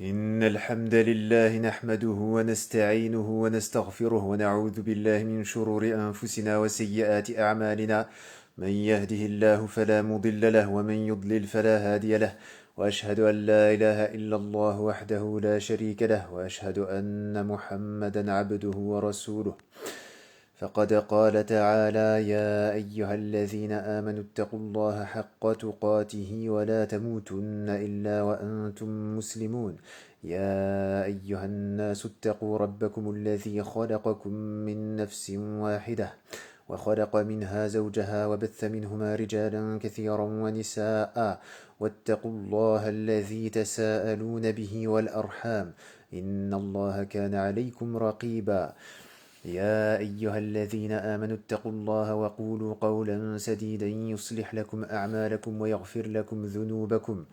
إن الحمد لله نحمده ونستعينه ونستغفره ونعوذ بالله من شرور أنفسنا وسيئات أعمالنا. من يهده الله فلا مضل له ومن يضلل فلا هادي له. وأشهد أن لا إله إلا الله وحده لا شريك له، وأشهد أن محمدا عبده ورسوله. فقد قال تعالى: يا أيها الذين آمنوا اتقوا الله حق تقاته ولا تموتن إلا وأنتم مسلمون. يا أيها الناس اتقوا ربكم الذي خلقكم من نفس واحدة، وخلق منها زوجها وبث منهما رجالا كثيرا ونساء. واتقوا الله الذي تساءلون به والأرحام، إن الله كان عليكم رقيبا. يا أيها الذين آمنوا اتقوا الله وقولوا قولا سديدا يصلح لكم أعمالكم ويغفر لكم ذنوبكم،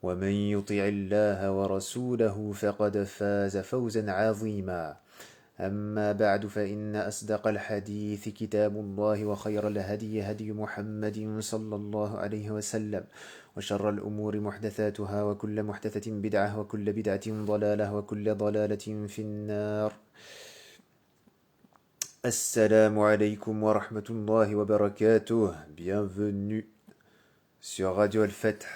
ومن يطع الله ورسوله فقد فاز فوزا عظيما. أما بعد، فإن أصدق الحديث كتاب الله، وخير الهدي هدي محمد صلى الله عليه وسلم، وشر الأمور محدثاتها، وكل محدثة بدعة، وكل بدعة ضلالة، وكل ضلالة في النار. Assalamu alaikum wa rahmatullahi wa barakatuh. Bienvenue sur Radio Al-Fath.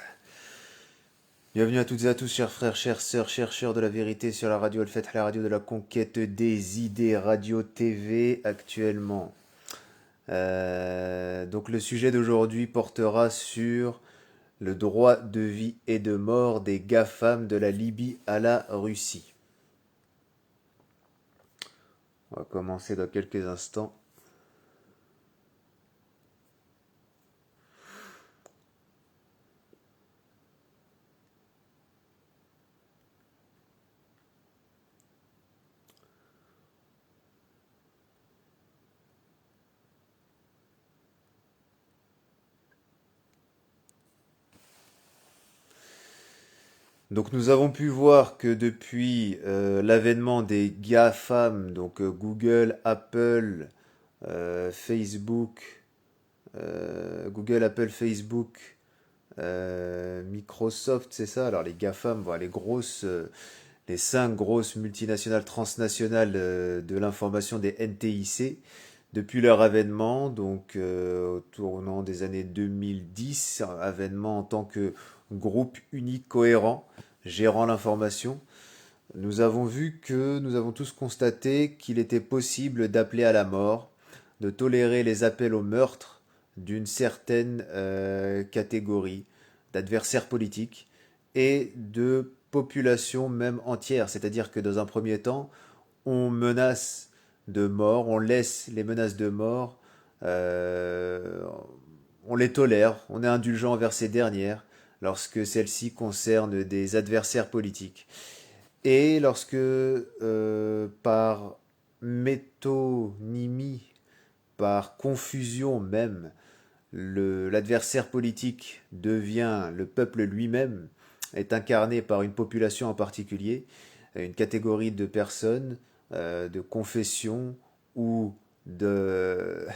Bienvenue à toutes et à tous, chers frères, chères sœurs, chercheurs de la vérité sur la Radio Al-Fath, la radio de la conquête des idées, Radio TV actuellement. Donc le sujet d'aujourd'hui portera sur le droit de vie et de mort des GAFAM de la Libye à la Russie. On va commencer dans quelques instants. Donc nous avons pu voir que depuis l'avènement des GAFAM, donc Google, Apple, Facebook, Google, Apple, Facebook, Microsoft, c'est ça. Alors les GAFAM, voilà, les 5 grosses multinationales transnationales de l'information des NTIC, depuis leur avènement, donc au tournant des années 2010, avènement en tant que groupe unique cohérent gérant l'information, nous avons nous avons tous constaté qu'il était possible d'appeler à la mort, de tolérer les appels au meurtre d'une certaine catégorie d'adversaires politiques et de populations même entières. C'est-à-dire que dans un premier temps, on menace de mort, on laisse les menaces de mort, euh, on les tolère, on est indulgent envers ces dernières lorsque celles-ci concernent des adversaires politiques. Et lorsque, par métonymie, par confusion même, l'adversaire politique devient le peuple lui-même, est incarné par une population en particulier, une catégorie de personnes, de confession ou de,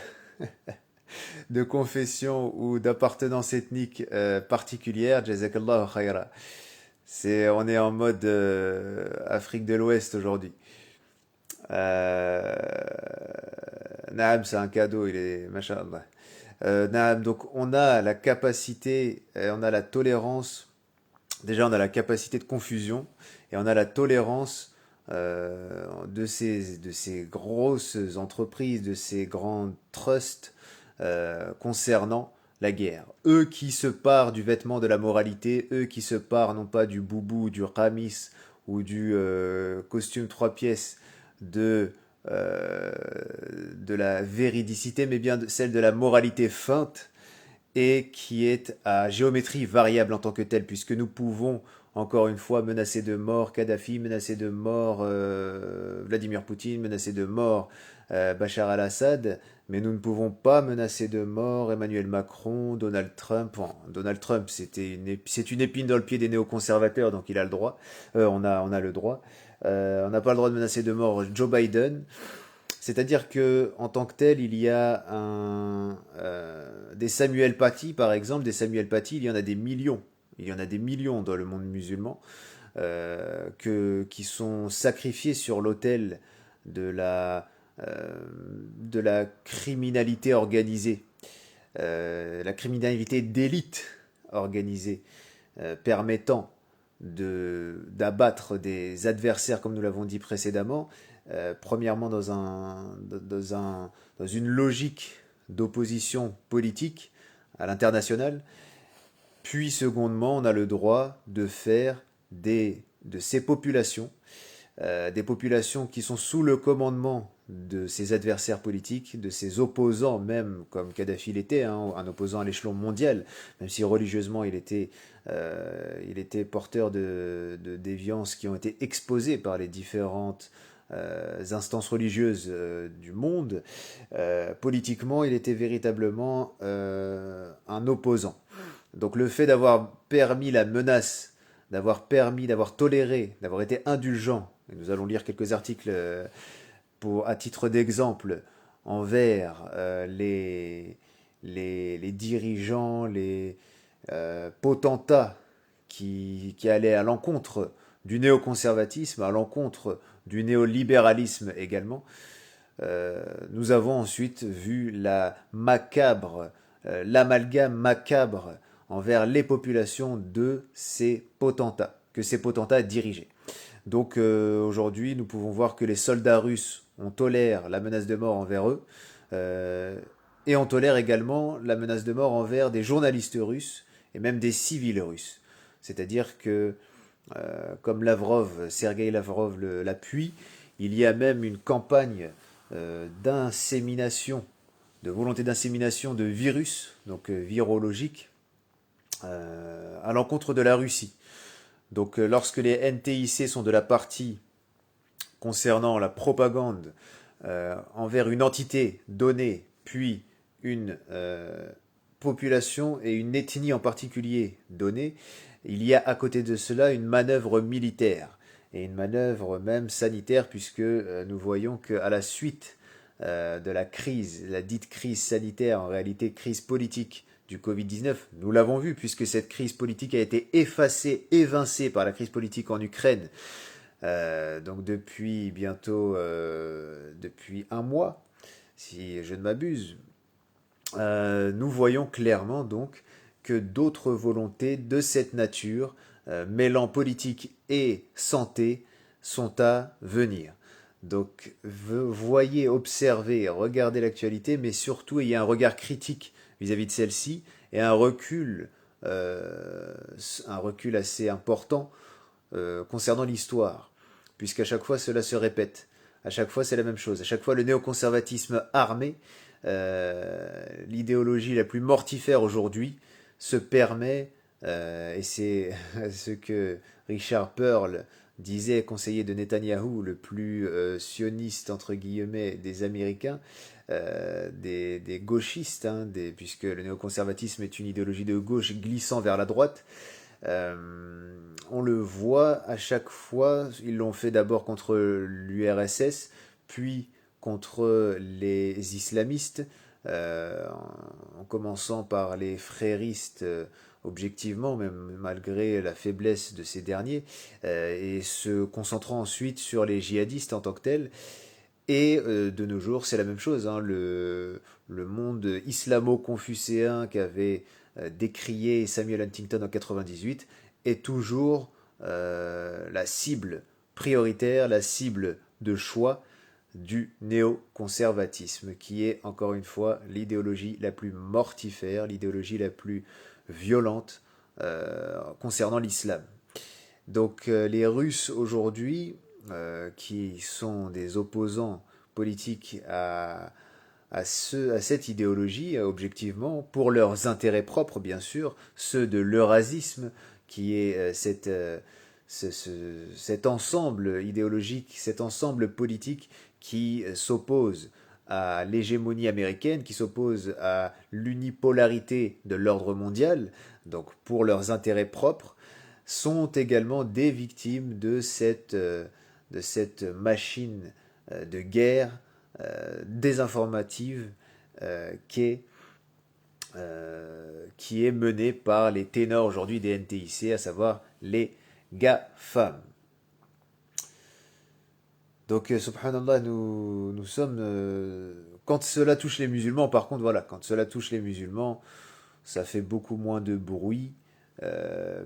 de confession ou d'appartenance ethnique particulière. Jazakallah khaira. On est en mode Afrique de l'Ouest aujourd'hui. Euh, Naam, c'est un cadeau, il est mashallah. Naam, donc on a la capacité, on a la tolérance. Déjà, on a la capacité de confusion et on a la tolérance de ces grosses entreprises, de ces grands trusts concernant la guerre. Eux qui se parent du vêtement de la moralité, eux qui se parent non pas du boubou, du ramis ou du costume 3 pièces de, euh, de la véridicité, mais bien celle de la moralité feinte et qui est à géométrie variable en tant que telle, puisque nous pouvons encore une fois menacer de mort Kadhafi, menacer de mort Vladimir Poutine, menacer de mort Bachar al-Assad, mais nous ne pouvons pas menacer de mort Emmanuel Macron, Donald Trump. Bon, Donald Trump, c'est une épine dans le pied des néoconservateurs, donc il a le droit. On a le droit. On n'a pas le droit de menacer de mort Joe Biden. C'est-à-dire que en tant que tel, il y a des Samuel Paty, par exemple, des Samuel Paty, il y en a des millions. il y en a des millions dans le monde musulman, qui sont sacrifiés sur l'autel de de la criminalité organisée, la criminalité d'élite organisée, permettant d'abattre des adversaires, comme nous l'avons dit précédemment, premièrement dans une logique d'opposition politique à l'international, puis secondement, on a le droit de faire de ces populations, des populations qui sont sous le commandement de ses adversaires politiques, de ses opposants même, comme Kadhafi l'était, hein, un opposant à l'échelon mondial, même si religieusement il était porteur de déviances qui ont été exposées par les différentes instances religieuses du monde. Politiquement, il était véritablement un opposant. Donc le fait d'avoir permis la menace, d'avoir toléré, d'avoir été indulgent, et nous allons lire quelques articles à titre d'exemple envers les dirigeants, les potentats qui allaient à l'encontre du néoconservatisme, à l'encontre du néolibéralisme également. Nous avons ensuite vu l'amalgame macabre envers les populations de ces potentats, que ces potentats dirigeaient. Donc aujourd'hui, nous pouvons voir que les soldats russes, on tolère la menace de mort envers eux, et on tolère également la menace de mort envers des journalistes russes et même des civils russes. C'est-à-dire que, comme Sergueï Lavrov l'appuie, il y a même une campagne d'insémination, de volonté d'insémination de virus, donc virologique, à l'encontre de la Russie. Donc lorsque les NTIC sont de la partie concernant la propagande envers une entité donnée, puis une population et une ethnie en particulier donnée, il y a à côté de cela une manœuvre militaire et une manœuvre même sanitaire, puisque nous voyons qu'à la suite de la crise, la dite crise sanitaire, en réalité crise politique du Covid-19, nous l'avons vu, puisque cette crise politique a été évincée par la crise politique en Ukraine, donc depuis bientôt, depuis un mois, si je ne m'abuse, nous voyons clairement donc que d'autres volontés de cette nature, mêlant politique et santé, sont à venir. Donc voyez, observez, regardez l'actualité, mais surtout ayez un regard critique vis-à-vis de celle-ci et un recul assez important concernant l'histoire, puisqu'à chaque fois cela se répète, à chaque fois c'est la même chose, à chaque fois le néoconservatisme armé, l'idéologie la plus mortifère aujourd'hui, se permet, et c'est ce que Richard Pearl disait, conseiller de Netanyahou, le plus sioniste entre guillemets des Américains, des gauchistes, hein, puisque le néoconservatisme est une idéologie de gauche glissant vers la droite. On le voit à chaque fois, ils l'ont fait d'abord contre l'URSS, puis contre les islamistes, en commençant par les fréristes, objectivement, même malgré la faiblesse de ces derniers, et se concentrant ensuite sur les djihadistes en tant que tels. Et de nos jours, c'est la même chose, hein, le monde islamo-confucéen qu'avait décrié Samuel Huntington en 98 est toujours la cible prioritaire, la cible de choix du néoconservatisme, qui est encore une fois l'idéologie la plus mortifère, l'idéologie la plus violente concernant l'islam. Donc les Russes aujourd'hui, qui sont des opposants politiques à cette idéologie, objectivement, pour leurs intérêts propres, bien sûr, ceux de l'eurasisme, qui est cet ensemble idéologique, cet ensemble politique qui s'oppose à l'hégémonie américaine, qui s'oppose à l'unipolarité de l'ordre mondial, donc pour leurs intérêts propres, sont également des victimes de cette machine de guerre désinformative qu'est qui est menée par les ténors aujourd'hui des NTIC, à savoir les GAFAM. Donc, subhanallah, nous sommes. Quand cela touche les musulmans, par contre, voilà, quand cela touche les musulmans, ça fait beaucoup moins de bruit,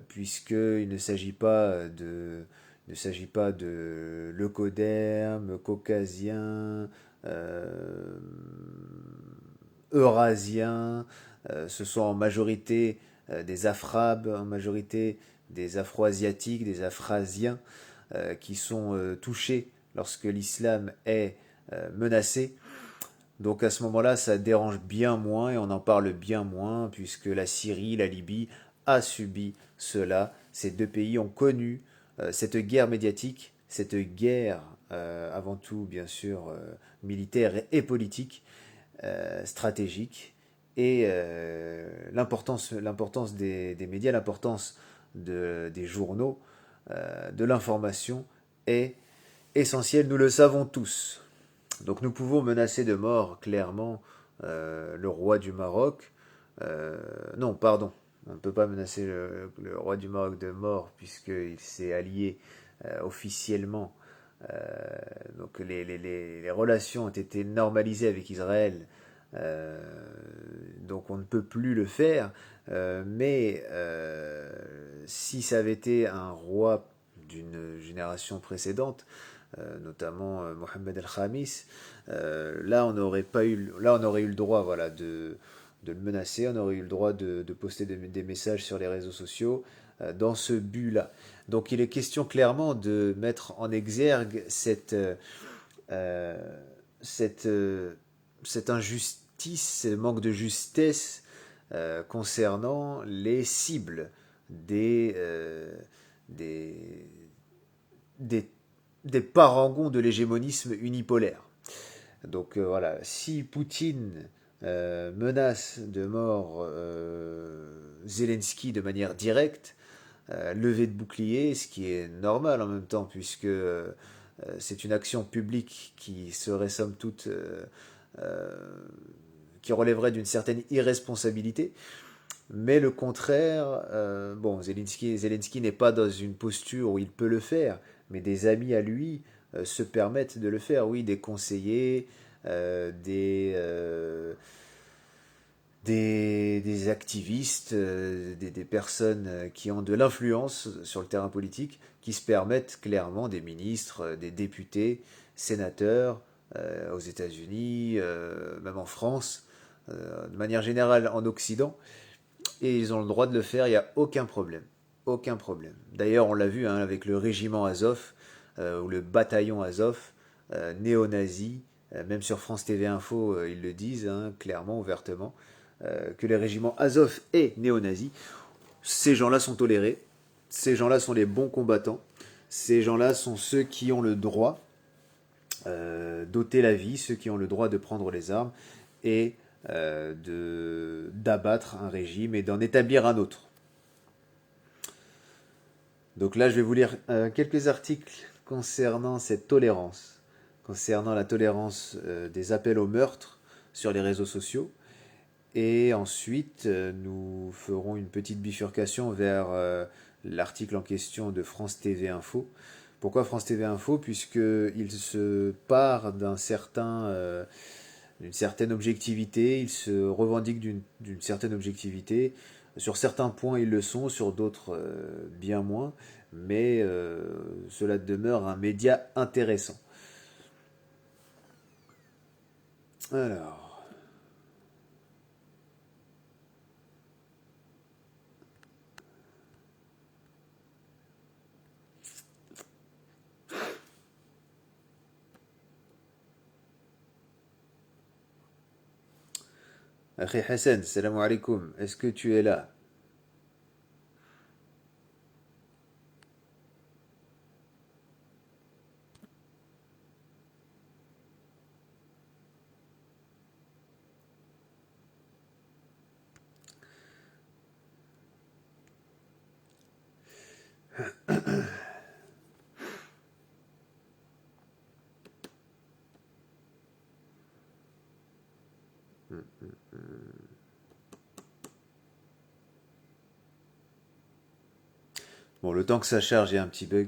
puisqu'il ne s'agit pas de. Il ne s'agit pas de leucoderme, caucasien, euh, eurasiens, ce sont en majorité des Afrabes, en majorité des Afro-Asiatiques, des Afrasiens qui sont touchés lorsque l'islam est menacé. Donc à ce moment-là, ça dérange bien moins et on en parle bien moins puisque la Syrie, la Libye a subi cela. Ces deux pays ont connu cette guerre médiatique, cette guerre avant tout bien sûr militaire et politique, stratégique et l'importance des médias, l'importance des journaux, de l'information est essentielle, nous le savons tous. Donc nous pouvons menacer de mort clairement le roi du Maroc. Non, pardon, on ne peut pas menacer le roi du Maroc de mort puisqu'il s'est allié officiellement. Euh, donc les relations ont été normalisées avec Israël. Euh, donc on ne peut plus le faire. Mais si ça avait été un roi d'une génération précédente, notamment Mohamed El-Khamis, là on aurait eu le droit voilà, de le menacer, on aurait eu le droit de poster des messages sur les réseaux sociaux dans ce but-là. Donc il est question clairement de mettre en exergue euh, cette, euh, cette injustice, ce manque de justesse concernant les cibles des, euh, des, des, des parangons de l'hégémonisme unipolaire. Donc voilà, si Poutine menace de mort Zelensky de manière directe, levée de bouclier, ce qui est normal en même temps, puisque c'est une action publique qui serait somme toute euh, qui relèverait d'une certaine irresponsabilité. Mais le contraire, bon, Zelensky n'est pas dans une posture où il peut le faire, mais des amis à lui se permettent de le faire. Oui, des conseillers, des activistes, des personnes qui ont de l'influence sur le terrain politique, qui se permettent clairement, des ministres, des députés, sénateurs, aux États-Unis, même en France, de manière générale en Occident, et ils ont le droit de le faire, il n'y a aucun problème. Aucun problème. D'ailleurs, on l'a vu hein, avec le régiment Azov, ou le bataillon Azov, néo-nazi, même sur France TV Info, ils le disent hein, clairement, ouvertement, que les régiments Azov est néo-nazi. Ces gens-là sont tolérés, ces gens-là sont les bons combattants, ces gens-là sont ceux qui ont le droit d'ôter la vie, ceux qui ont le droit de prendre les armes et d'abattre un régime et d'en établir un autre. Donc là, je vais vous lire quelques articles concernant cette tolérance, concernant la tolérance des appels au meurtre sur les réseaux sociaux. Et ensuite, nous ferons une petite bifurcation vers l'article en question de France TV Info. Pourquoi France TV Info? Puisqu'il se part d'une certaine objectivité, il se revendique d'une certaine objectivité. Sur certains points, ils le sont, sur d'autres, bien moins. Mais cela demeure un média intéressant. Alors, Akhi Hassan, salam alaikum. Est-ce que tu es là? Bon, le temps que ça charge, il y a un petit bug.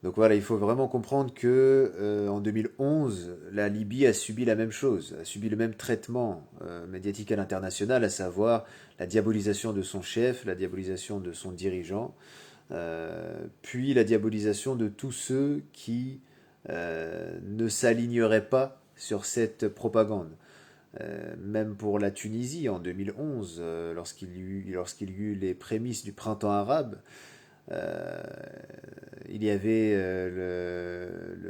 Donc voilà, il faut vraiment comprendre que en 2011, la Libye a subi la même chose, a subi le même traitement médiatique à l'international, à savoir la diabolisation de son chef, la diabolisation de son dirigeant, puis la diabolisation de tous ceux qui ne s'aligneraient pas sur cette propagande. Même pour la Tunisie en 2011, lorsqu'il y eut les prémices du printemps arabe, euh, il y avait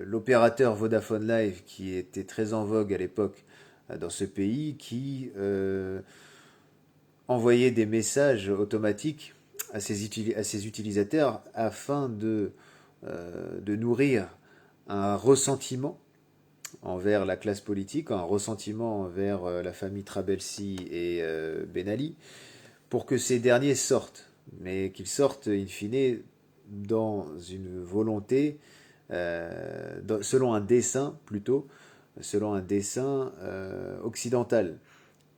l'opérateur Vodafone Live qui était très en vogue à l'époque dans ce pays, qui envoyait des messages automatiques à ses utilisateurs afin de nourrir un ressentiment envers la classe politique, un ressentiment envers la famille Trabelsi et Ben Ali, pour que ces derniers sortent, mais qu'ils sortent in fine dans une volonté, selon un dessein plutôt, selon un dessein occidental,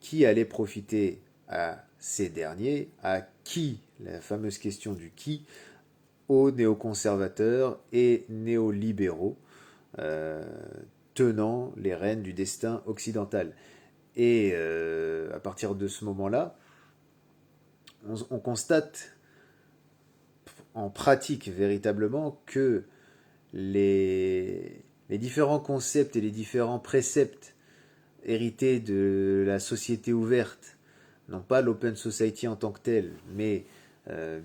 qui allait profiter à ces derniers, à qui, la fameuse question du qui, aux néoconservateurs et néolibéraux, euh, tenant les rênes du destin occidental. Et à partir de ce moment-là, on constate en pratique véritablement que les différents concepts et les différents préceptes hérités de la société ouverte, non pas l'open society en tant que tel, mais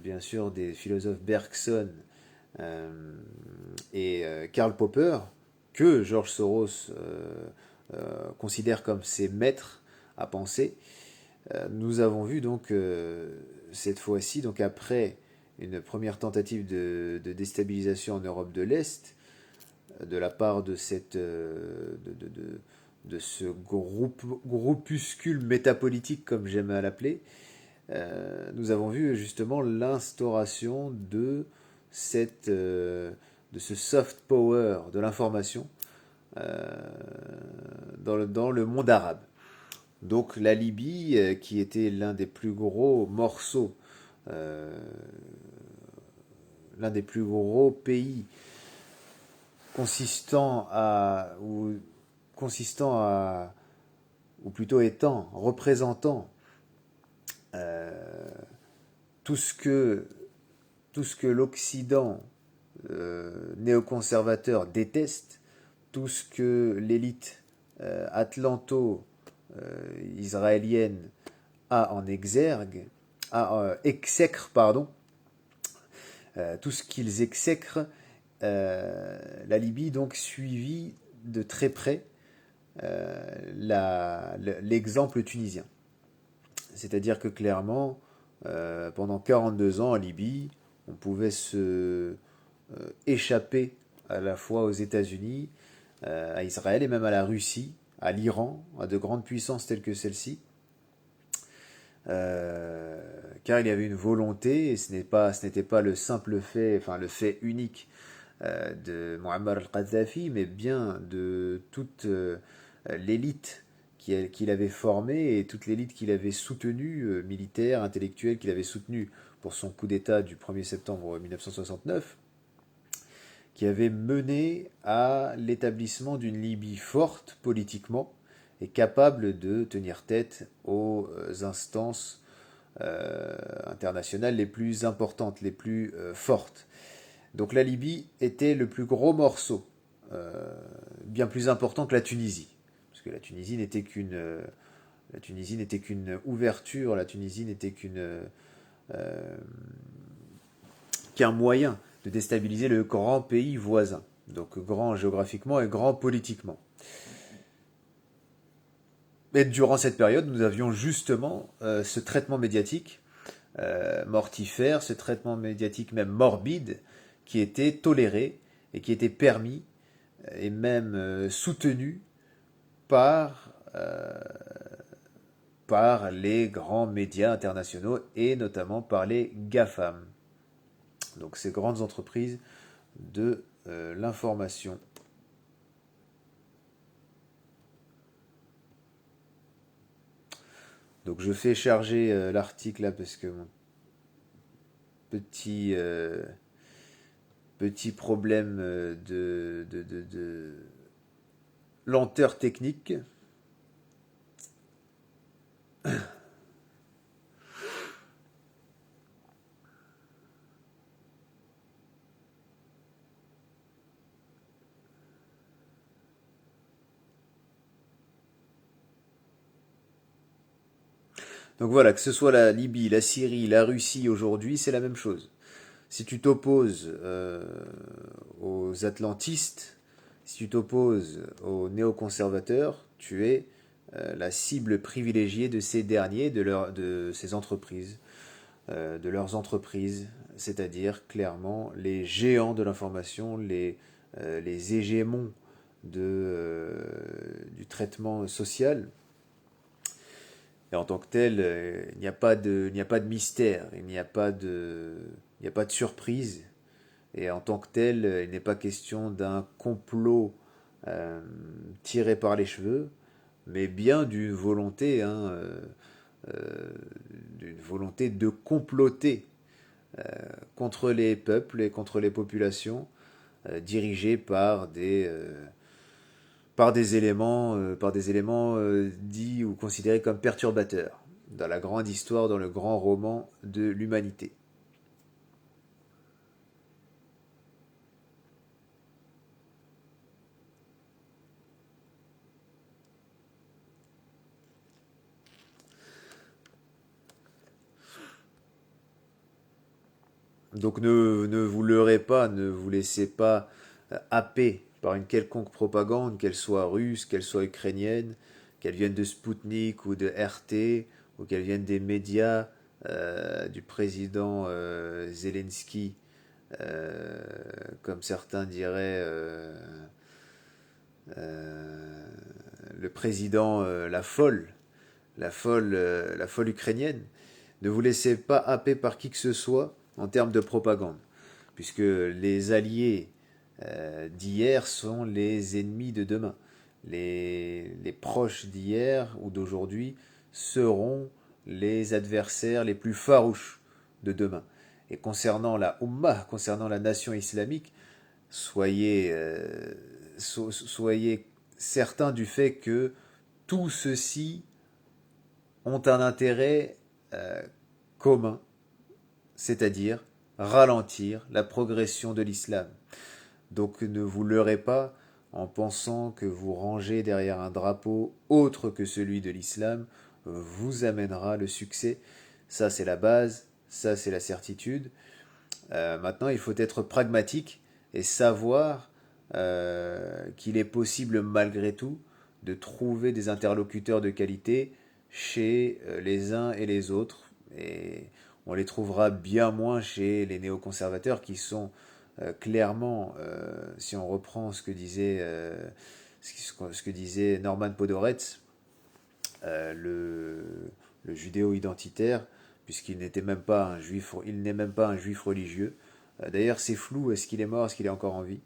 bien sûr des philosophes Bergson et Karl Popper, que George Soros considère comme ses maîtres à penser. Nous avons vu donc cette fois-ci, donc après une première tentative de déstabilisation en Europe de l'Est, de la part de de ce groupuscule métapolitique, comme j'aime à l'appeler, nous avons vu justement l'instauration de ce soft power de l'information euh, dans le monde arabe. Donc la Libye, qui était l'un des plus gros morceaux, euh, l'un des plus gros pays consistant à, ou consistant à, ou plutôt étant, représentant euh, tout ce que, tout ce que l'Occident néoconservateur déteste, tout ce que l'élite atlanto-israélienne a en exergue, exècre, pardon, tout ce qu'ils exècrent, la Libye donc suivit de très près l'exemple tunisien. C'est-à-dire que clairement, pendant 42 ans en Libye, on pouvait se échapper à la fois aux États-Unis, à Israël et même à la Russie, à l'Iran, à de grandes puissances telles que celle-ci, car il y avait une volonté, et ce n'était pas le simple fait, enfin le fait unique de Muammar al-Kadhafi, mais bien de toute l'élite qu'il avait formée et toute l'élite qu'il avait soutenue, militaire, intellectuelle, qu'il avait soutenue pour son coup d'État du 1er septembre 1969, qui avait mené à l'établissement d'une Libye forte politiquement et capable de tenir tête aux instances internationales les plus importantes, les plus fortes. Donc la Libye était le plus gros morceau, bien plus important que la Tunisie, parce que la Tunisie n'était qu'une ouverture, la Tunisie n'était qu'un moyen de déstabiliser le grand pays voisin, donc grand géographiquement et grand politiquement. Et durant cette période, nous avions justement ce traitement médiatique mortifère, ce traitement médiatique même morbide, qui était toléré et qui était permis et même soutenu par, par les grands médias internationaux et notamment par les GAFAM, donc ces grandes entreprises de l'information. Donc je fais charger l'article là parce que mon petit petit problème de lenteur technique. Donc voilà, que ce soit la Libye, la Syrie, la Russie aujourd'hui, c'est la même chose. Si tu t'opposes aux atlantistes, si tu t'opposes aux néoconservateurs, tu es la cible privilégiée de ces derniers, de ces entreprises, de leurs entreprises, c'est-à-dire clairement les géants de l'information, les hégémons du traitement social. Et en tant que tel, il n'y a pas de mystère, il n'y a pas de surprise. Et en tant que tel, il n'est pas question d'un complot euh, tiré par les cheveux, mais bien d'une volonté de comploter contre les peuples et contre les populations dirigées par des éléments dits ou considérés comme perturbateurs dans la grande histoire, dans le grand roman de l'humanité. Donc ne vous leurrez pas, ne vous laissez pas happer par une quelconque propagande, qu'elle soit russe, qu'elle soit ukrainienne, qu'elle vienne de Spoutnik ou de RT, ou qu'elle vienne des médias du président Zelensky, euh, comme certains diraient euh, le président la folle ukrainienne. Ne vous laissez pas happer par qui que ce soit en termes de propagande, puisque les alliés d'hier sont les ennemis de demain. Les proches d'hier ou d'aujourd'hui seront les adversaires les plus farouches de demain. Et concernant la Ummah, concernant la nation islamique, soyez certains du fait que tout ceci ont un intérêt euh, commun, c'est-à-dire ralentir la progression de l'islam. Donc ne vous leurrez pas en pensant que vous rangez derrière un drapeau autre que celui de l'islam vous amènera le succès. Ça c'est la base, ça c'est la certitude. Maintenant il faut être pragmatique et savoir qu'il est possible malgré tout de trouver des interlocuteurs de qualité chez les uns et les autres. Et on les trouvera bien moins chez les néoconservateurs qui sont clairement, si on reprend ce que disait Norman Podhoretz, le judéo-identitaire, puisqu'il n'était même pas un juif, il n'est même pas un juif religieux. D'ailleurs, c'est flou, est-ce qu'il est mort, est-ce qu'il est encore en vie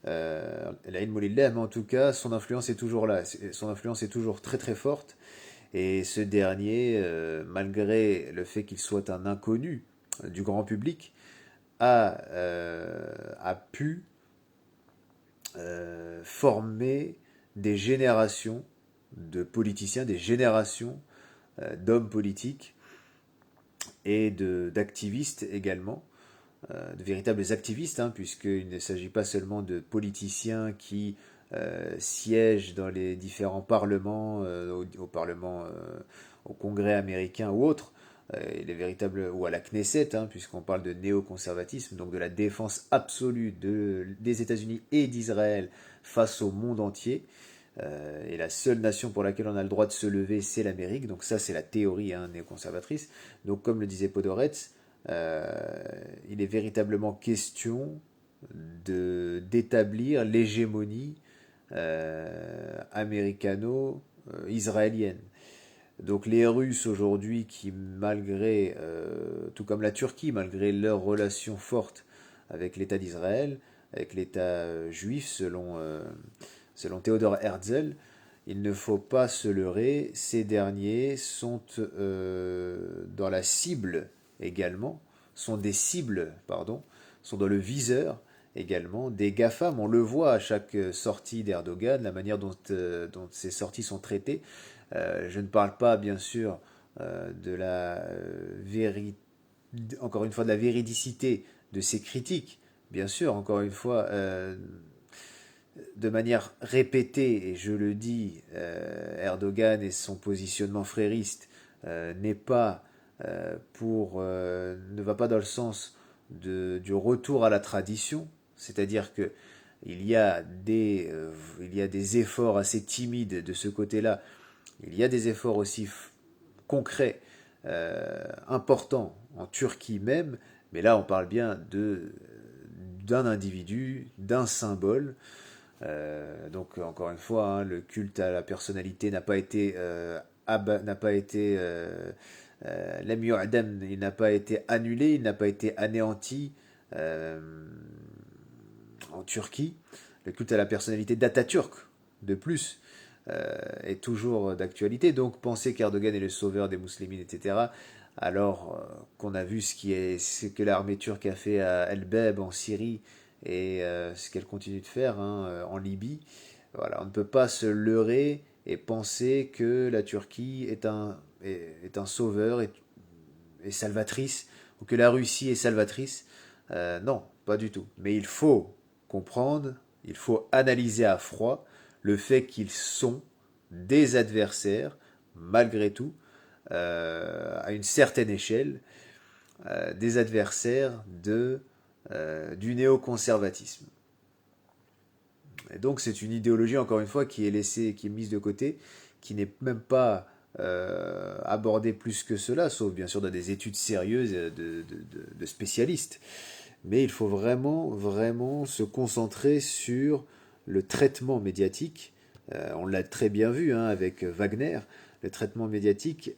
mais en tout cas, son influence est toujours là, son influence est toujours très très forte, et ce dernier, malgré le fait qu'il soit un inconnu du grand public, a pu former des générations de politiciens, des générations d'hommes politiques et d'activistes également, de véritables activistes, hein, puisqu'il ne s'agit pas seulement de politiciens qui siègent dans les différents parlements, au Parlement, au Congrès américain ou autres, les véritables, ou à la Knesset, hein, puisqu'on parle de néoconservatisme, donc de la défense absolue des États-Unis et d'Israël face au monde entier. Et la seule nation pour laquelle on a le droit de se lever, c'est l'Amérique. Donc ça, c'est la théorie hein, néoconservatrice. Donc comme le disait Podhoretz, il est véritablement question d'établir l'hégémonie américano-israélienne. Donc les Russes aujourd'hui qui malgré, tout comme la Turquie, malgré leur relation forte avec l'État d'Israël, avec l'État juif selon Theodor Herzl, il ne faut pas se leurrer, ces derniers sont dans la cible également, sont des cibles, pardon, sont dans le viseur également des GAFAM. On le voit à chaque sortie d'Erdogan, la manière dont ces sorties sont traitées. Je ne parle pas, bien sûr, de la encore une fois, de la véridicité de ses critiques. Bien sûr, encore une fois, de manière répétée, et je le dis, Erdogan et son positionnement frériste n'est pas ne va pas dans le sens du retour à la tradition, c'est-à-dire que il y a des efforts assez timides de ce côté-là. Il y a des efforts aussi concrets, importants en Turquie même, mais là on parle bien d'un individu, d'un symbole. Donc encore une fois, hein, le culte à la personnalité n'a pas été n'a pas été l'am yu'dam, il n'a pas été annulé, il n'a pas été anéanti euh, en Turquie. Le culte à la personnalité d'Atatürk, de plus, est toujours d'actualité. Donc penser qu'Erdogan est le sauveur des musulmans, etc., alors qu'on a vu ce que l'armée turque a fait à Elbeb en Syrie et ce qu'elle continue de faire, hein, en Libye, voilà, on ne peut pas se leurrer et penser que la Turquie est un sauveur et salvatrice, ou que la Russie est salvatrice. Non, pas du tout. Mais il faut comprendre, il faut analyser à froid le fait qu'ils sont des adversaires, malgré tout, à une certaine échelle, des adversaires du néoconservatisme. Et donc c'est une idéologie, encore une fois, qui est laissée, qui est mise de côté, qui n'est même pas abordée plus que cela, sauf bien sûr dans des études sérieuses de spécialistes. Mais il faut vraiment, vraiment se concentrer sur le traitement médiatique. On l'a très bien vu, hein, avec Wagner, le traitement médiatique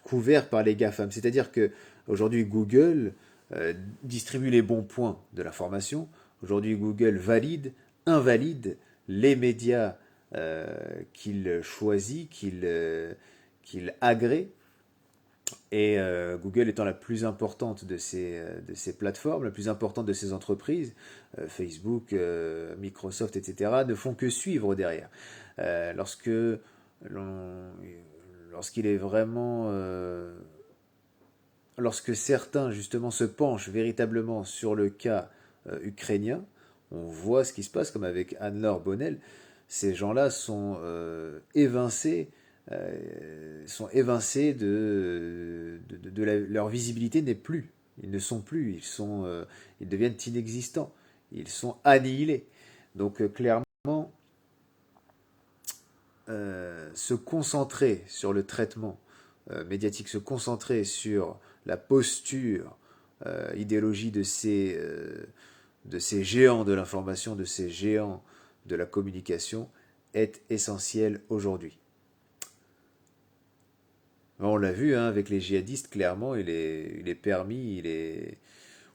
couvert par les GAFAM. C'est-à-dire que aujourd'hui Google distribue les bons points de l'information. Aujourd'hui Google valide, invalide les médias qu'il choisit, qu'il agrée. Et Google étant la plus importante de ces plateformes, la plus importante de ces entreprises, Facebook, Microsoft, etc., ne font que suivre derrière. Euh, lorsque l'on- Lorsqu'il est vraiment, lorsque certains justement se penchent véritablement sur le cas ukrainien, on voit ce qui se passe, comme avec Anne-Laure Bonnel. Ces gens-là sont évincés leur visibilité n'est plus. Ils ne sont plus. Ils deviennent inexistants. Ils sont annihilés. Donc clairement, se concentrer sur le traitement médiatique, se concentrer sur la posture idéologie de ces géants de l'information, de ces géants de la communication, est essentiel aujourd'hui. On l'a vu, hein, avec les djihadistes, clairement, il est permis,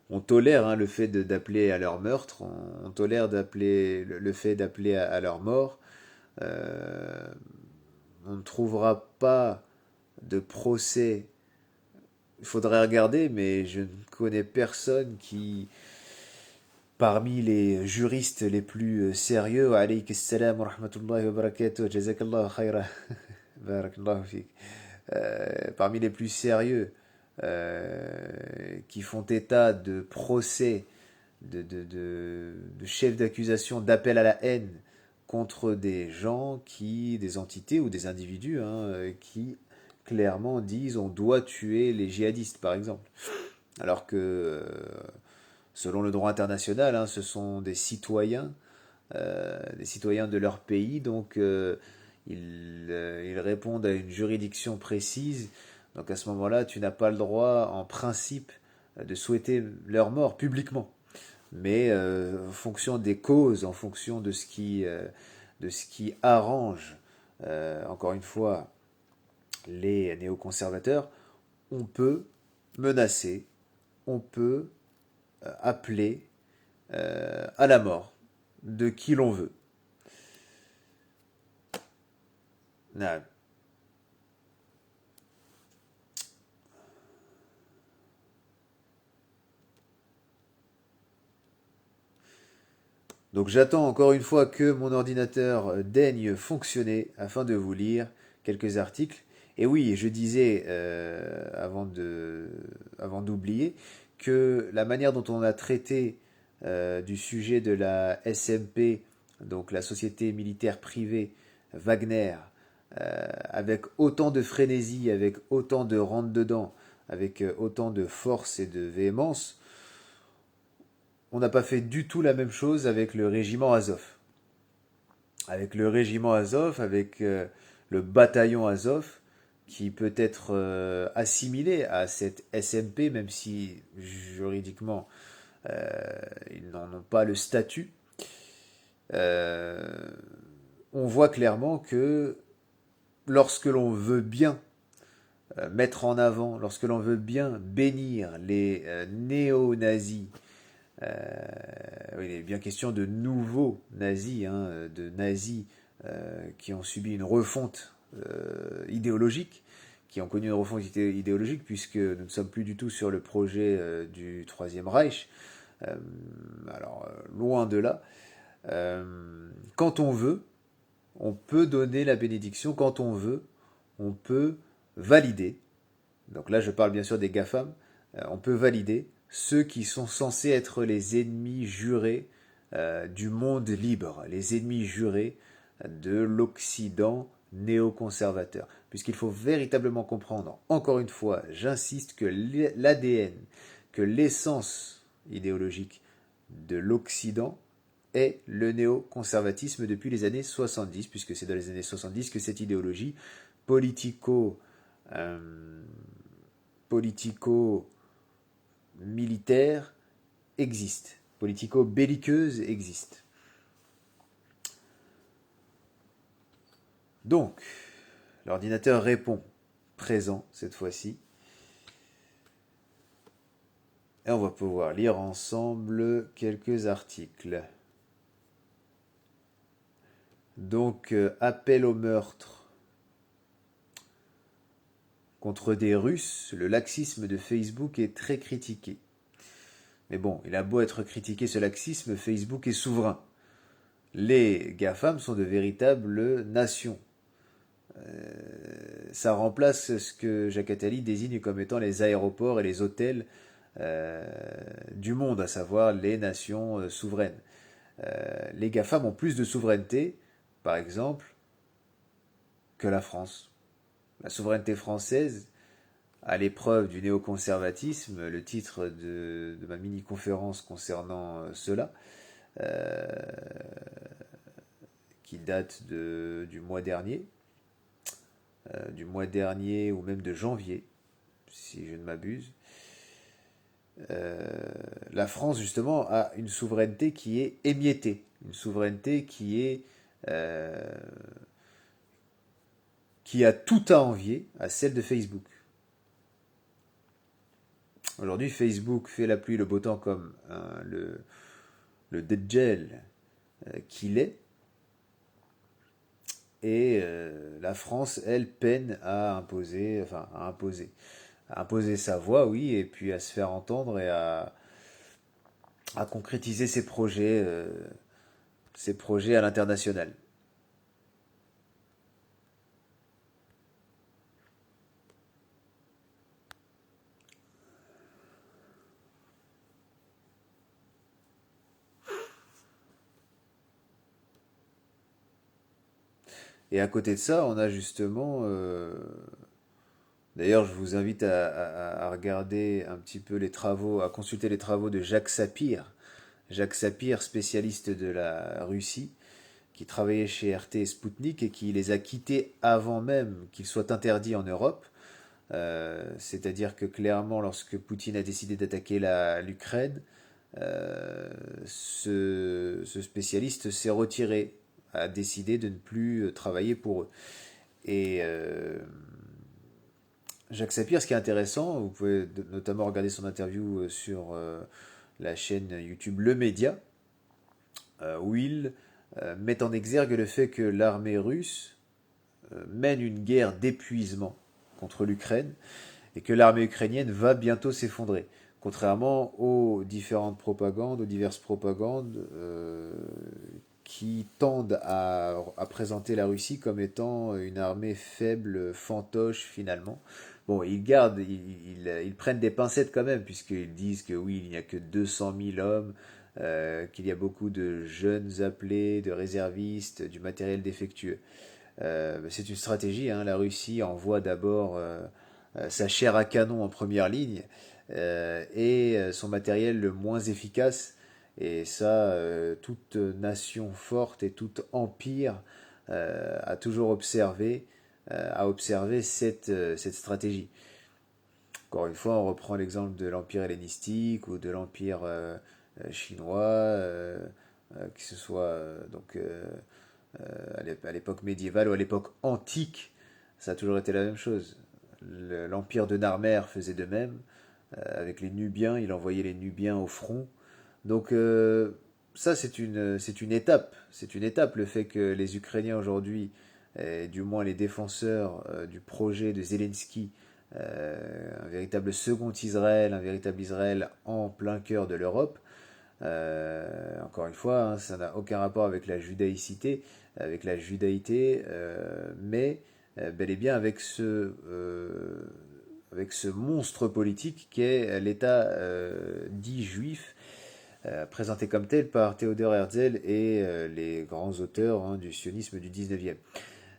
on tolère, hein, le fait d'appeler à leur meurtre, on tolère le fait d'appeler à leur mort. Euh, on ne trouvera pas de procès. Il faudrait regarder, mais je ne connais personne qui, parmi les juristes les plus sérieux, alayk assalam wa rahmatullahi wa barakatuh, jazakallah khaira, barakallahu fik, parmi les plus sérieux, qui font état de procès, de chefs d'accusation, d'appel à la haine contre des entités ou des individus, hein, qui clairement disent on doit tuer les djihadistes, par exemple. Alors que, selon le droit international, hein, ce sont des citoyens de leur pays, donc ils répondent à une juridiction précise. Donc à ce moment-là, tu n'as pas le droit, en principe, de souhaiter leur mort publiquement. Mais en fonction des causes, en fonction de ce qui arrange, encore une fois, les néoconservateurs, on peut menacer, on peut appeler à la mort de qui l'on veut. نعم. Donc j'attends encore une fois que mon ordinateur daigne fonctionner afin de vous lire quelques articles. Et oui, je disais avant d'oublier que la manière dont on a traité du sujet de la SMP, donc la société militaire privée Wagner, avec autant de frénésie, avec autant de rentre-dedans, avec autant de force et de véhémence, on n'a pas fait du tout la même chose avec le régiment Azov. Avec le régiment Azov, avec le bataillon Azov, qui peut être assimilé à cette SMP, même si juridiquement ils n'en ont pas le statut. Euh, on voit clairement que lorsque l'on veut bien mettre en avant, lorsque l'on veut bien bénir les néo-nazis, oui, il est bien question de nouveaux nazis, hein, de nazis qui ont subi une refonte idéologique, qui ont connu une refonte idéologique, puisque nous ne sommes plus du tout sur le projet du Troisième Reich. Alors, loin de là. Quand on veut, on peut donner la bénédiction. Quand on veut, on peut valider. Donc là, je parle bien sûr des GAFAM. On peut valider ceux qui sont censés être les ennemis jurés du monde libre, les ennemis jurés de l'Occident néoconservateur. Puisqu'il faut véritablement comprendre, encore une fois, j'insiste, que l'ADN, que l'essence idéologique de l'Occident est le néoconservatisme depuis les années 70, puisque c'est dans les années 70 que cette idéologie politico, politico-militaire existe, politico-belliqueuse existe. Donc, l'ordinateur répond présent cette fois-ci. Et on va pouvoir lire ensemble quelques articles. Donc, appel au meurtre contre des Russes, le laxisme de Facebook est très critiqué. Mais bon, il a beau être critiqué ce laxisme, Facebook est souverain. Les GAFAM sont de véritables nations. Ça remplace ce que Jacques Attali désigne comme étant les aéroports et les hôtels du monde, à savoir les nations souveraines. Les GAFAM ont plus de souveraineté, par exemple, que la France. La souveraineté française, à l'épreuve du néoconservatisme, le titre de ma mini-conférence concernant cela, qui date du mois dernier, ou même de janvier, si je ne m'abuse. La France, justement, a une souveraineté qui est émiettée, une souveraineté qui a tout à envier à celle de Facebook. Aujourd'hui, Facebook fait la pluie, le beau temps comme le Dajjal qu'il est. Et la France, elle, peine à imposer sa voix, oui, et puis à se faire entendre et à concrétiser ses projets à l'international. Et à côté de ça, on a justement... D'ailleurs, je vous invite à regarder un petit peu les travaux, à consulter les travaux de Jacques Sapir. Jacques Sapir, spécialiste de la Russie, qui travaillait chez RT et Sputnik et qui les a quittés avant même qu'ils soient interdits en Europe. C'est-à-dire que clairement, lorsque Poutine a décidé d'attaquer l'Ukraine, ce spécialiste s'est retiré, a décidé de ne plus travailler pour eux. Et Jacques Sapir, ce qui est intéressant, vous pouvez notamment regarder son interview sur la chaîne YouTube Le Média, où il met en exergue le fait que l'armée russe mène une guerre d'épuisement contre l'Ukraine et que l'armée ukrainienne va bientôt s'effondrer. Contrairement aux différentes propagandes, aux diverses propagandes qui tendent à présenter la Russie comme étant une armée faible, fantoche finalement. Bon, ils prennent des pincettes quand même, puisqu'ils disent que oui, il n'y a que 200 000 hommes, qu'il y a beaucoup de jeunes appelés, de réservistes, du matériel défectueux. C'est une stratégie, hein. La Russie envoie d'abord sa chair à canon en première ligne et son matériel le moins efficace. Et ça, toute nation forte et tout empire a toujours observé cette stratégie. Encore une fois, on reprend l'exemple de l'empire hellénistique ou de l'empire chinois, que ce soit à l'époque médiévale ou à l'époque antique, ça a toujours été la même chose. L'empire de Narmer faisait de même. Avec les Nubiens, il envoyait les Nubiens au front. Donc ça, c'est une étape. C'est une étape, le fait que les Ukrainiens aujourd'hui, du moins les défenseurs du projet de Zelensky, un véritable second Israël, un véritable Israël en plein cœur de l'Europe, encore une fois, hein, ça n'a aucun rapport avec la judaïcité, mais bel et bien avec ce monstre politique qu'est l'État dit juif, présenté comme tel par Theodor Herzl et les grands auteurs, hein, du sionisme du 19e.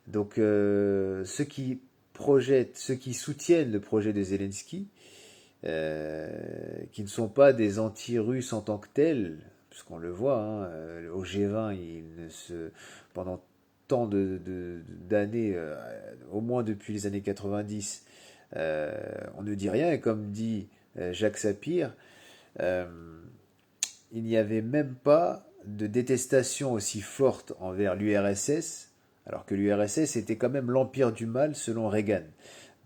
Donc ceux qui soutiennent le projet de Zelensky, qui ne sont pas des anti-russes en tant que tels, puisqu'on le voit, hein, au G20, pendant tant d'années, au moins depuis les années 90, on ne dit rien, et comme dit Jacques Sapir, euh, il n'y avait même pas de détestation aussi forte envers l'URSS, alors que l'URSS était quand même l'empire du mal selon Reagan.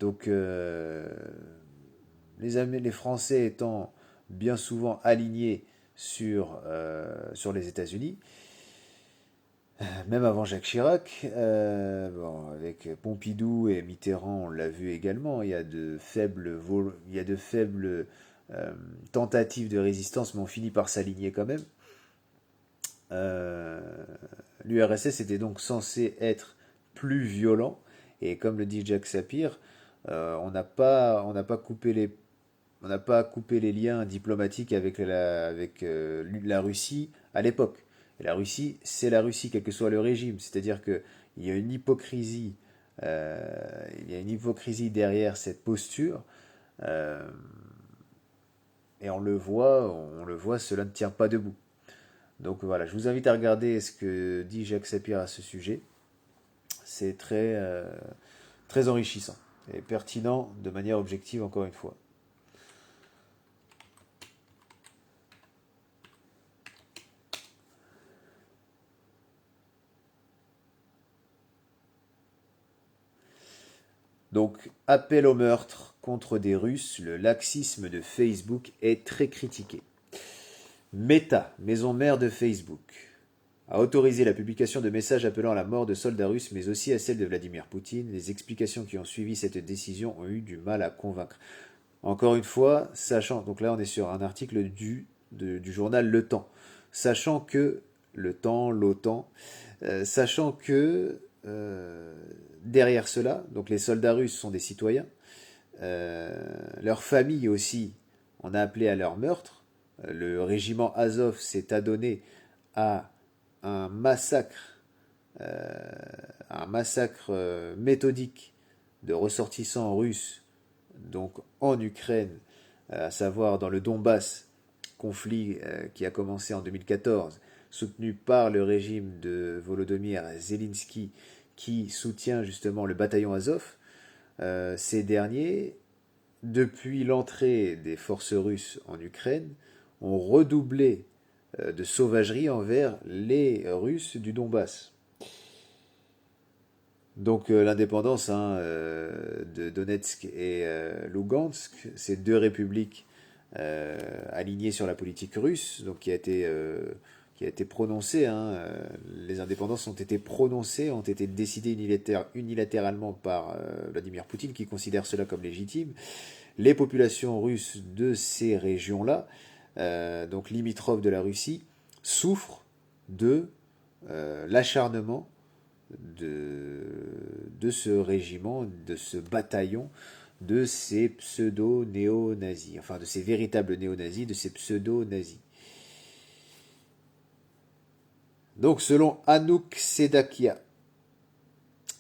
Donc les Français étant bien souvent alignés sur les États-Unis, même avant Jacques Chirac, bon, avec Pompidou et Mitterrand, on l'a vu également, il y a de faibles tentatives de résistance, mais on finit par s'aligner quand même. Euh, L'URSS était donc censé être plus violent, et comme le dit Jacques Sapir, on n'a pas coupé les liens diplomatiques avec la Russie à l'époque. Et la Russie, c'est la Russie, quel que soit le régime. C'est-à-dire qu'il y a une hypocrisie, euh, il y a une hypocrisie derrière cette posture, euh, et on le voit, cela ne tient pas debout. Donc voilà, je vous invite à regarder ce que dit Jacques Sapir à ce sujet. C'est très enrichissant et pertinent de manière objective, encore une fois. Donc, appel au meurtre contre des Russes, le laxisme de Facebook est très critiqué. Meta, maison mère de Facebook, a autorisé la publication de messages appelant à la mort de soldats russes, mais aussi à celle de Vladimir Poutine. Les explications qui ont suivi cette décision ont eu du mal à convaincre. Encore une fois, sachant, donc là on est sur un article du journal Le Temps, sachant que le Temps, l'OTAN, sachant que derrière cela, donc les soldats russes sont des citoyens, leurs familles aussi en a appelé à leur meurtre. Le régiment Azov s'est adonné à un massacre, euh, méthodique de ressortissants russes, donc en Ukraine, à savoir dans le Donbass, conflit qui a commencé en 2014, soutenu par le régime de Volodymyr Zelensky, qui soutient justement le bataillon Azov. Ces derniers, depuis l'entrée des forces russes en Ukraine, ont redoublé de sauvagerie envers les Russes du Donbass. Donc l'indépendance, hein, de Donetsk et Lugansk, ces deux républiques alignées sur la politique russe, donc qui a été prononcée, hein, les indépendances ont été prononcées, ont été décidées unilatéralement par Vladimir Poutine, qui considère cela comme légitime. Les populations russes de ces régions-là, donc limitrophes de la Russie, souffrent de l'acharnement de ce régiment, de ce bataillon, de ces pseudo-néo-nazis, enfin de ces véritables néo-nazis, de ces pseudo-nazis. Donc selon Anouk Sedakia,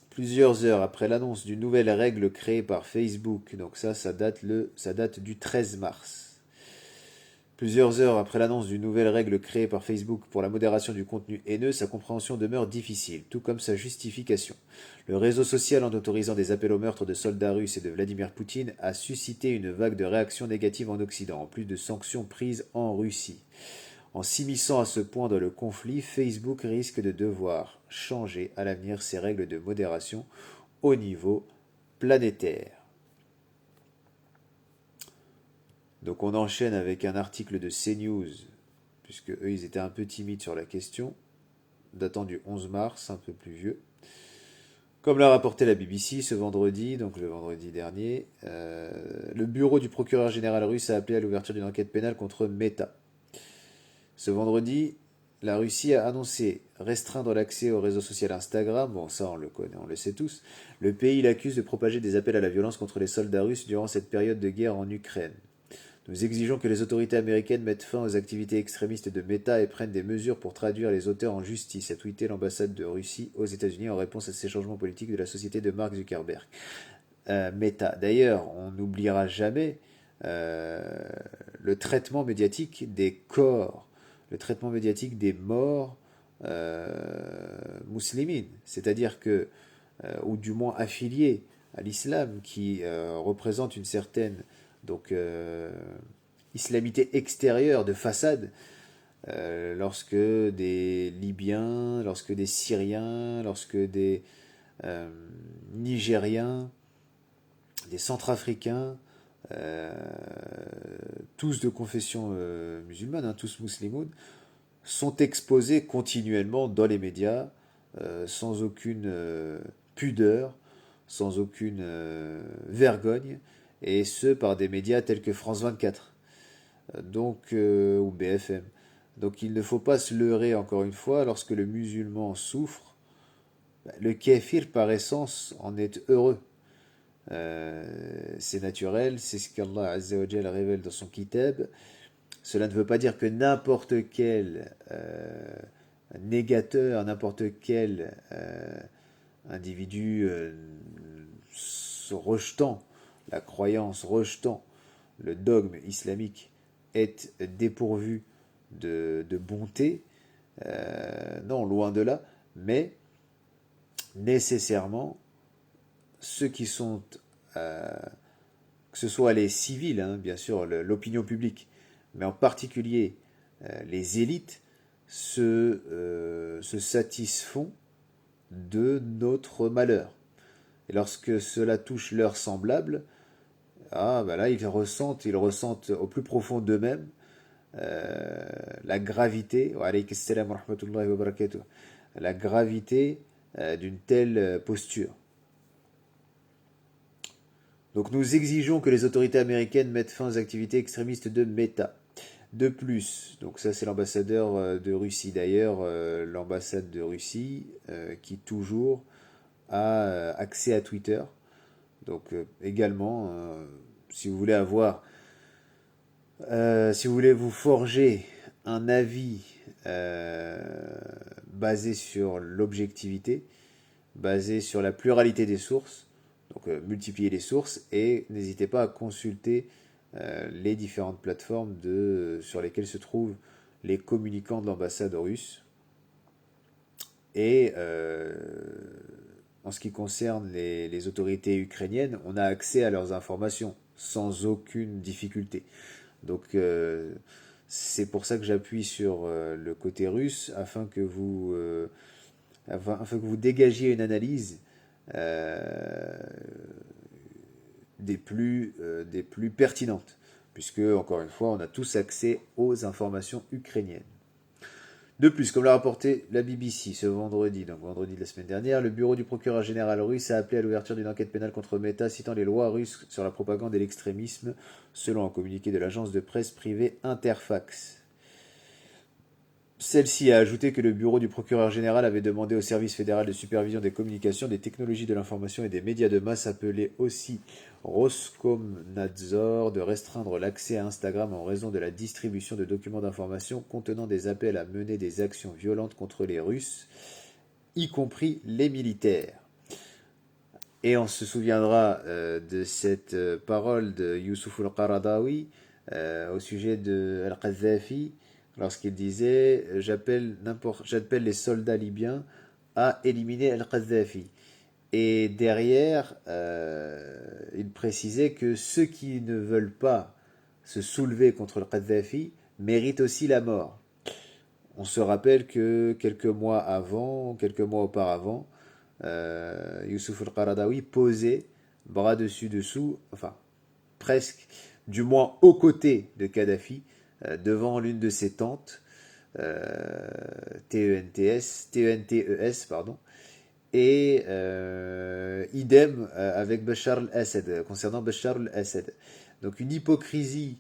plusieurs heures après l'annonce d'une nouvelle règle créée par Facebook, donc ça date du 13 mars. Plusieurs heures après l'annonce d'une nouvelle règle créée par Facebook pour la modération du contenu haineux, sa compréhension demeure difficile, tout comme sa justification. Le réseau social, en autorisant des appels au meurtre de soldats russes et de Vladimir Poutine, a suscité une vague de réactions négatives en Occident, en plus de sanctions prises en Russie. En s'immisçant à ce point dans le conflit, Facebook risque de devoir changer à l'avenir ses règles de modération au niveau planétaire. Donc on enchaîne avec un article de CNews, puisque eux ils étaient un peu timides sur la question, datant du 11 mars, un peu plus vieux. Comme l'a rapporté la BBC ce vendredi, donc le vendredi dernier, le bureau du procureur général russe a appelé à l'ouverture d'une enquête pénale contre Meta. Ce vendredi, la Russie a annoncé restreindre l'accès au réseau social Instagram, bon ça on le connaît, on le sait tous. Le pays l'accuse de propager des appels à la violence contre les soldats russes durant cette période de guerre en Ukraine. Nous exigeons que les autorités américaines mettent fin aux activités extrémistes de Meta et prennent des mesures pour traduire les auteurs en justice, a tweeté l'ambassade de Russie aux États-Unis en réponse à ces changements politiques de la société de Mark Zuckerberg. Meta. D'ailleurs, on n'oubliera jamais le traitement médiatique des corps, le traitement médiatique des morts musulmines, c'est-à-dire que, ou du moins affiliés à l'islam, qui représente une certaine donc islamité extérieure de façade, lorsque des Libyens, lorsque des Syriens, lorsque des Nigériens, des Centrafricains, euh, tous de confession musulmane, hein, tous musulmans, sont exposés continuellement dans les médias, sans aucune pudeur, sans aucune vergogne, et ce par des médias tels que France 24, ou BFM. Donc il ne faut pas se leurrer encore une fois, lorsque le musulman souffre, le kéfir par essence en est heureux. C'est naturel, c'est ce qu'Allah Azza wa Jal révèle dans son kitab. Cela ne veut pas dire que n'importe quel négateur, n'importe quel individu rejetant la croyance, rejetant le dogme islamique est dépourvu de bonté. Non, loin de là, mais nécessairement ceux qui sont, que ce soit les civils, hein, bien sûr, l'opinion publique, mais en particulier les élites, se satisfont de notre malheur. Et lorsque cela touche leurs semblables, là, ils ressentent au plus profond d'eux-mêmes la gravité, la gravité d'une telle posture. Donc nous exigeons que les autorités américaines mettent fin aux activités extrémistes de Meta. De plus, donc ça c'est l'ambassadeur de Russie d'ailleurs, l'ambassade de Russie qui toujours a accès à Twitter. Donc également, si vous voulez si vous voulez vous forger un avis basé sur l'objectivité, basé sur la pluralité des sources, donc multipliez les sources et n'hésitez pas à consulter les différentes plateformes sur lesquelles se trouvent les communicants de l'ambassade russe. Et en ce qui concerne les autorités ukrainiennes, on a accès à leurs informations sans aucune difficulté. Donc c'est pour ça que j'appuie sur le côté russe afin que vous dégagiez une analyse des plus pertinentes, puisque, encore une fois, on a tous accès aux informations ukrainiennes. De plus, comme l'a rapporté la BBC ce vendredi, donc vendredi de la semaine dernière, le bureau du procureur général russe a appelé à l'ouverture d'une enquête pénale contre Meta, citant les lois russes sur la propagande et l'extrémisme, selon un communiqué de l'agence de presse privée Interfax. Celle-ci a ajouté que le bureau du procureur général avait demandé au service fédéral de supervision des communications, des technologies de l'information et des médias de masse, appelé aussi Roskomnadzor, de restreindre l'accès à Instagram en raison de la distribution de documents d'information contenant des appels à mener des actions violentes contre les Russes, y compris les militaires. Et on se souviendra de cette parole de Youssouf al-Qaradawi au sujet de Al-Qaddafi, lorsqu'il disait j'appelle les soldats libyens à éliminer Al-Qaddafi. Et derrière, il précisait que ceux qui ne veulent pas se soulever contre Al-Qaddafi méritent aussi la mort. On se rappelle que quelques mois auparavant, Youssouf al-Qaradawi posait bras dessus dessous, enfin presque, du moins aux côtés de Kadhafi, devant l'une de ses tentes, TENTES, pardon, et idem avec Bachar al-Assad, concernant Bachar al-Assad. Donc une hypocrisie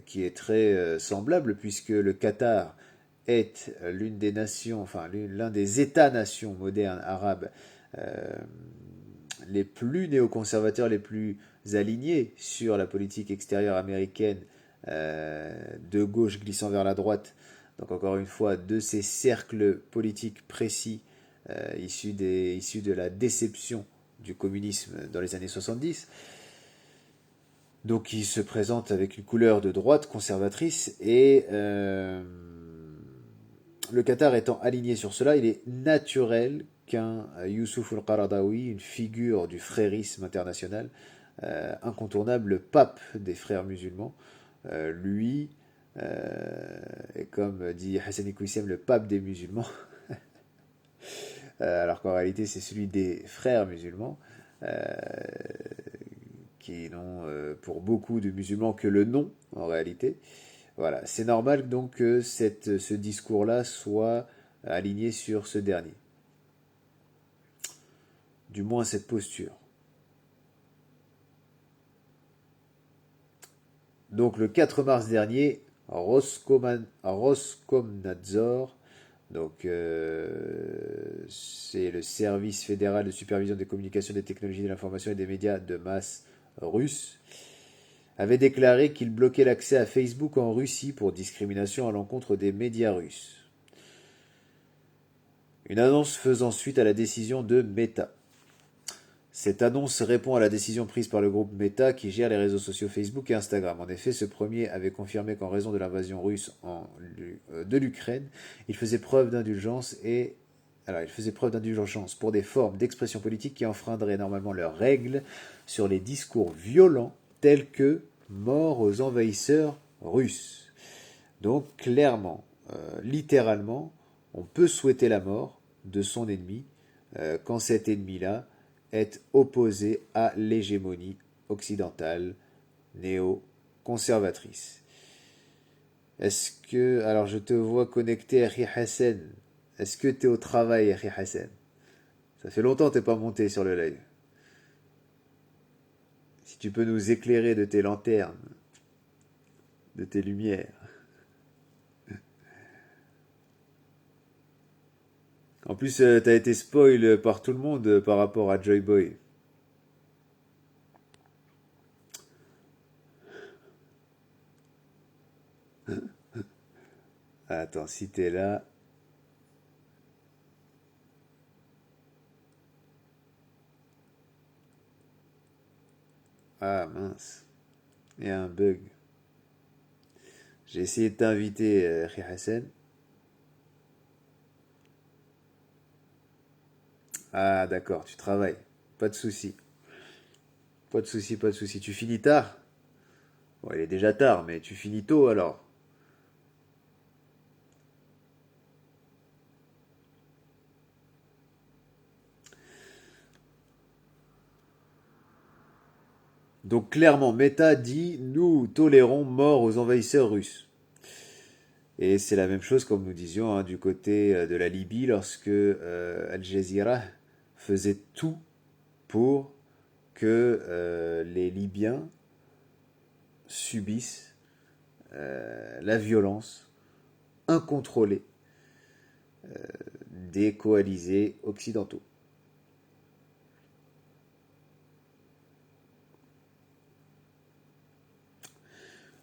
qui est très semblable, puisque le Qatar est l'une des nations, enfin l'un des États-nations modernes arabes les plus néoconservateurs, les plus alignés sur la politique extérieure américaine, de gauche glissant vers la droite. Donc encore une fois, de ces cercles politiques précis issus de la déception du communisme dans les années 70. Donc il se présente avec une couleur de droite conservatrice et le Qatar étant aligné sur cela, il est naturel qu'un Youssouf al-Qaradawi, une figure du frérisme international, incontournable pape des frères musulmans, lui, est comme dit Hassan Iqwissem, le pape des musulmans, alors qu'en réalité c'est celui des frères musulmans, qui n'ont pour beaucoup de musulmans que le nom en réalité. Voilà, c'est normal donc que ce discours-là soit aligné sur ce dernier. Du moins cette posture. Donc le 4 mars dernier, Roskomnadzor, donc c'est le service fédéral de supervision des communications, des technologies de l'information et des médias de masse russe, avait déclaré qu'il bloquait l'accès à Facebook en Russie pour discrimination à l'encontre des médias russes. Une annonce faisant suite à la décision de Meta. Cette annonce répond à la décision prise par le groupe Meta qui gère les réseaux sociaux Facebook et Instagram. En effet, ce premier avait confirmé qu'en raison de l'invasion russe de l'Ukraine, il faisait preuve d'indulgence pour des formes d'expression politique qui enfreindraient normalement leurs règles sur les discours violents tels que mort aux envahisseurs russes. Donc clairement, littéralement, on peut souhaiter la mort de son ennemi quand cet ennemi-là est opposé à l'hégémonie occidentale néo-conservatrice. Est-ce que... Alors je te vois connecté, Akhi Hassan. Est-ce que tu es au travail, Akhi Hassan? Ça fait longtemps que tu n'es pas monté sur le live. Si tu peux nous éclairer de tes lanternes, de tes lumières. En plus, t'as été spoil par tout le monde par rapport à Joy Boy. Attends, si t'es là... Ah mince, il y a un bug. J'ai essayé de t'inviter, Akhi Hassan. Ah d'accord, tu travailles. Pas de souci. Pas de souci, pas de souci. Tu finis tard? Bon, il est déjà tard, mais tu finis tôt alors. Donc clairement, Meta dit nous tolérons mort aux envahisseurs russes. Et c'est la même chose, comme nous disions, du côté de la Libye, lorsque Al Jazeera faisait tout pour que les Libyens subissent la violence incontrôlée des coalisés occidentaux.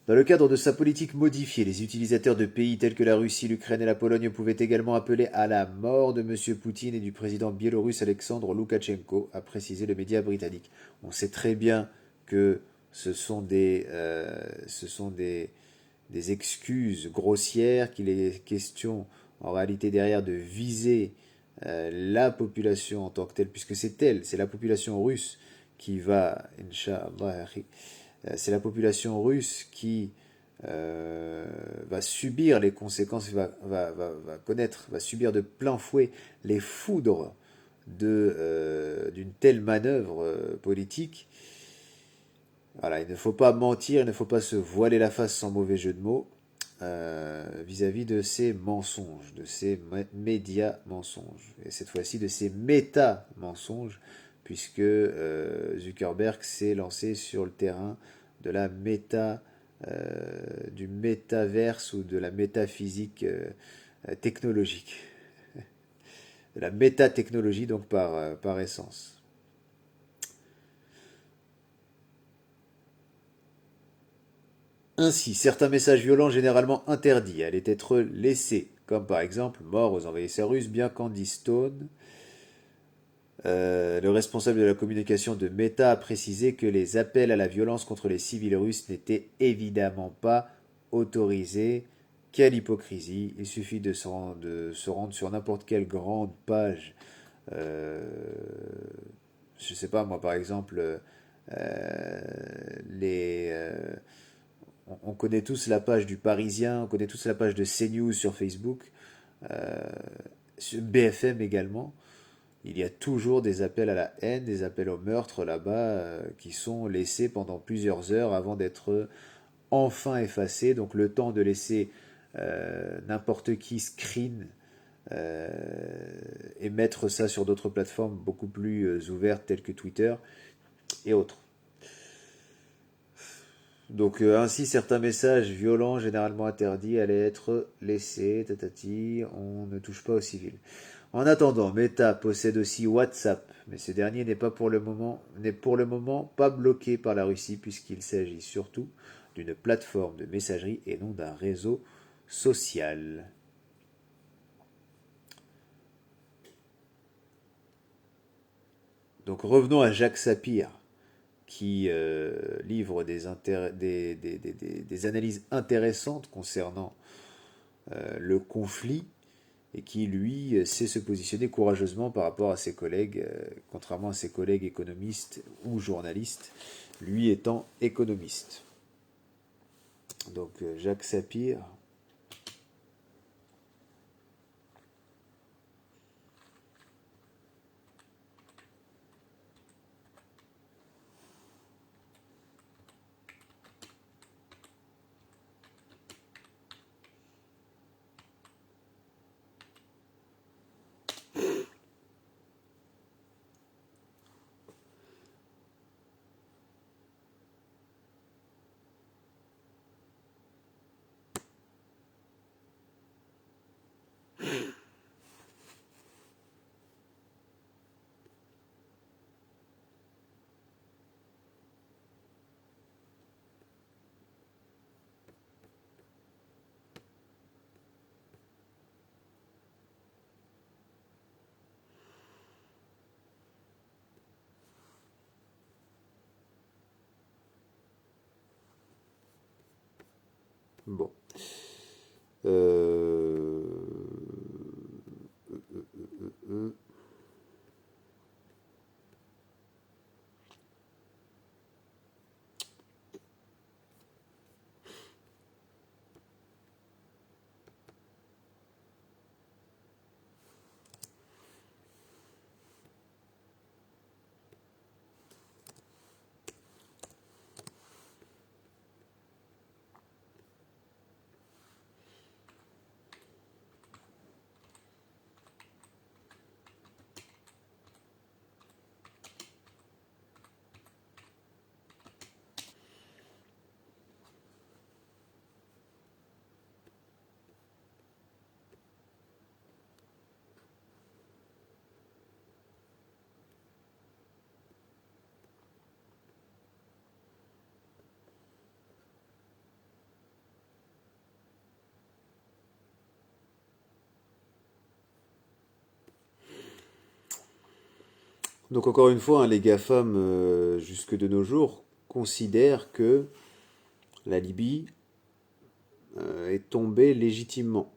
Dans le cadre de sa politique modifiée, les utilisateurs de pays tels que la Russie, l'Ukraine et la Pologne pouvaient également appeler à la mort de M. Poutine et du président biélorusse Alexandre Loukachenko, a précisé le média britannique. On sait très bien que ce sont des excuses grossières, qu'il est question en réalité derrière de viser la population en tant que telle, puisque c'est la population russe qui va, Inch'Allah, c'est la population russe qui va subir les conséquences, va subir de plein fouet les foudres d'une telle manœuvre politique. Voilà, il ne faut pas mentir, il ne faut pas se voiler la face sans mauvais jeu de mots vis-à-vis de ces mensonges, de ces médias mensonges, et cette fois-ci de ces méta-mensonges, puisque Zuckerberg s'est lancé sur le terrain de la du métaverse ou de la métaphysique technologique, de la métatechnologie donc par essence. Ainsi, certains messages violents généralement interdits allaient être laissés, comme par exemple mort aux envahisseurs russes, bien qu'Andy Stone, le responsable de la communication de Meta, a précisé que les appels à la violence contre les civils russes n'étaient évidemment pas autorisés. Quelle hypocrisie! Il suffit de se rendre sur n'importe quelle grande page. Je sais pas, moi par exemple, les, on connaît tous la page du Parisien, on connaît tous la page de CNews sur Facebook, sur BFM également. Il y a toujours des appels à la haine, des appels au meurtre là-bas, qui sont laissés pendant plusieurs heures avant d'être enfin effacés. Donc le temps de laisser n'importe qui screen et mettre ça sur d'autres plateformes beaucoup plus ouvertes telles que Twitter et autres. Donc ainsi, certains messages violents, généralement interdits, allaient être laissés, on ne touche pas aux civils. En attendant, Meta possède aussi WhatsApp, mais ce dernier n'est pour le moment pas bloqué par la Russie, puisqu'il s'agit surtout d'une plateforme de messagerie et non d'un réseau social. Donc revenons à Jacques Sapir, qui livre des analyses intéressantes concernant le conflit, et qui, lui, sait se positionner courageusement par rapport à ses collègues, contrairement à ses collègues économistes ou journalistes, lui étant économiste. Donc Jacques Sapir. Bon. Euh... Donc encore une fois, hein, les GAFAM, jusque de nos jours, considèrent que la Libye est tombée légitimement.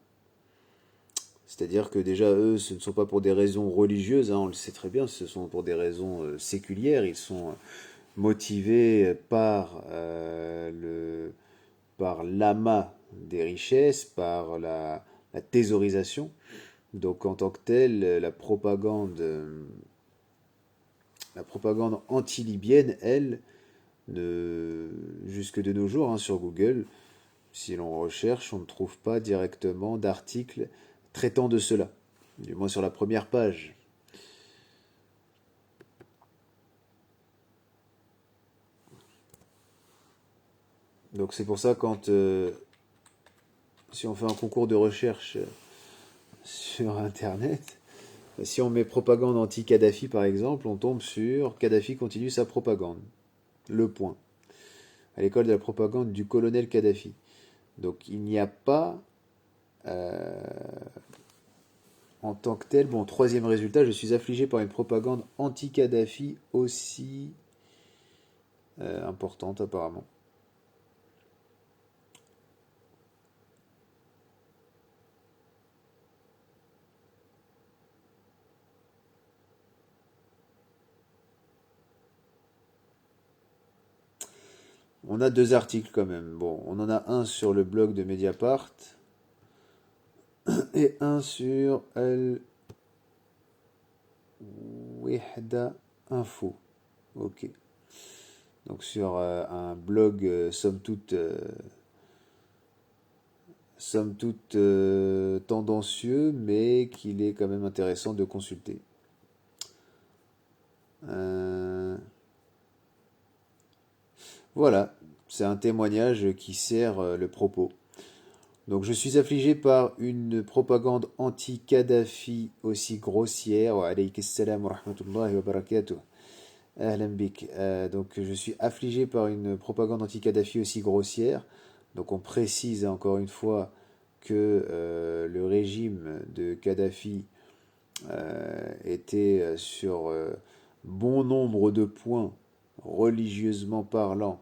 C'est-à-dire que déjà, eux, ce ne sont pas pour des raisons religieuses, hein, on le sait très bien, ce sont pour des raisons séculières. Ils sont motivés par l'amas des richesses, par la thésaurisation. Donc en tant que telle, la propagande anti-libyenne, elle, jusque de nos jours, hein, sur Google, si l'on recherche, on ne trouve pas directement d'article traitant de cela, du moins sur la première page. Donc c'est pour ça quand si on fait un concours de recherche sur Internet, si on met propagande anti-Kadhafi par exemple, on tombe sur Kadhafi continue sa propagande. Le point. À l'école de la propagande du colonel Kadhafi. Donc il n'y a pas en tant que tel, bon, troisième résultat, je suis affligé par une propagande anti-Kadhafi aussi importante apparemment. On a deux articles quand même. Bon, on en a un sur le blog de Mediapart et un sur Al Wihda Info. Ok. Donc sur un blog somme toute tendancieux, mais qu'il est quand même intéressant de consulter. Voilà, c'est un témoignage qui sert le propos. Donc je suis affligé par une propagande anti-Kadhafi aussi grossière. Wa alaykum assalam wa rahmatullahi wa barakatuh. Ahlan bik. Donc je suis affligé par une propagande anti-Kadhafi aussi grossière. Donc on précise encore une fois que le régime de Kadhafi était sur bon nombre de points, religieusement parlant,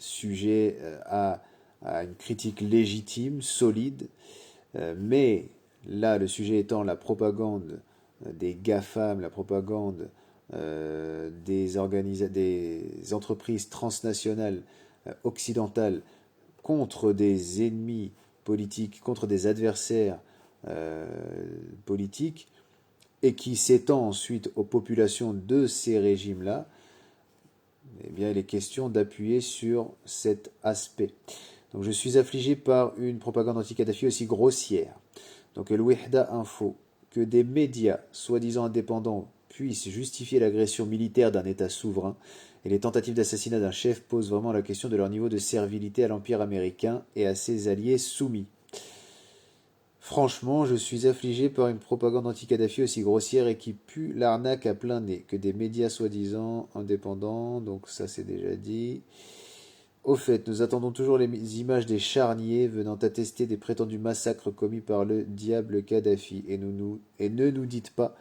sujet à une critique légitime, solide, mais là, le sujet étant la propagande des GAFAM, la propagande des entreprises transnationales occidentales contre des ennemis politiques, contre des adversaires politiques, et qui s'étend ensuite aux populations de ces régimes-là, eh bien, il est question d'appuyer sur cet aspect. Donc, je suis affligé par une propagande anti-Kadhafi aussi grossière. Donc, le Wihda Info, que des médias soi-disant indépendants puissent justifier l'agression militaire d'un État souverain et les tentatives d'assassinat d'un chef posent vraiment la question de leur niveau de servilité à l'Empire américain et à ses alliés soumis. Franchement, je suis affligé par une propagande anti-Kadhafi aussi grossière et qui pue l'arnaque à plein nez que des médias soi-disant indépendants, donc ça c'est déjà dit. Au fait, nous attendons toujours les images des charniers venant attester des prétendus massacres commis par le diable Kadhafi et ne nous dites pas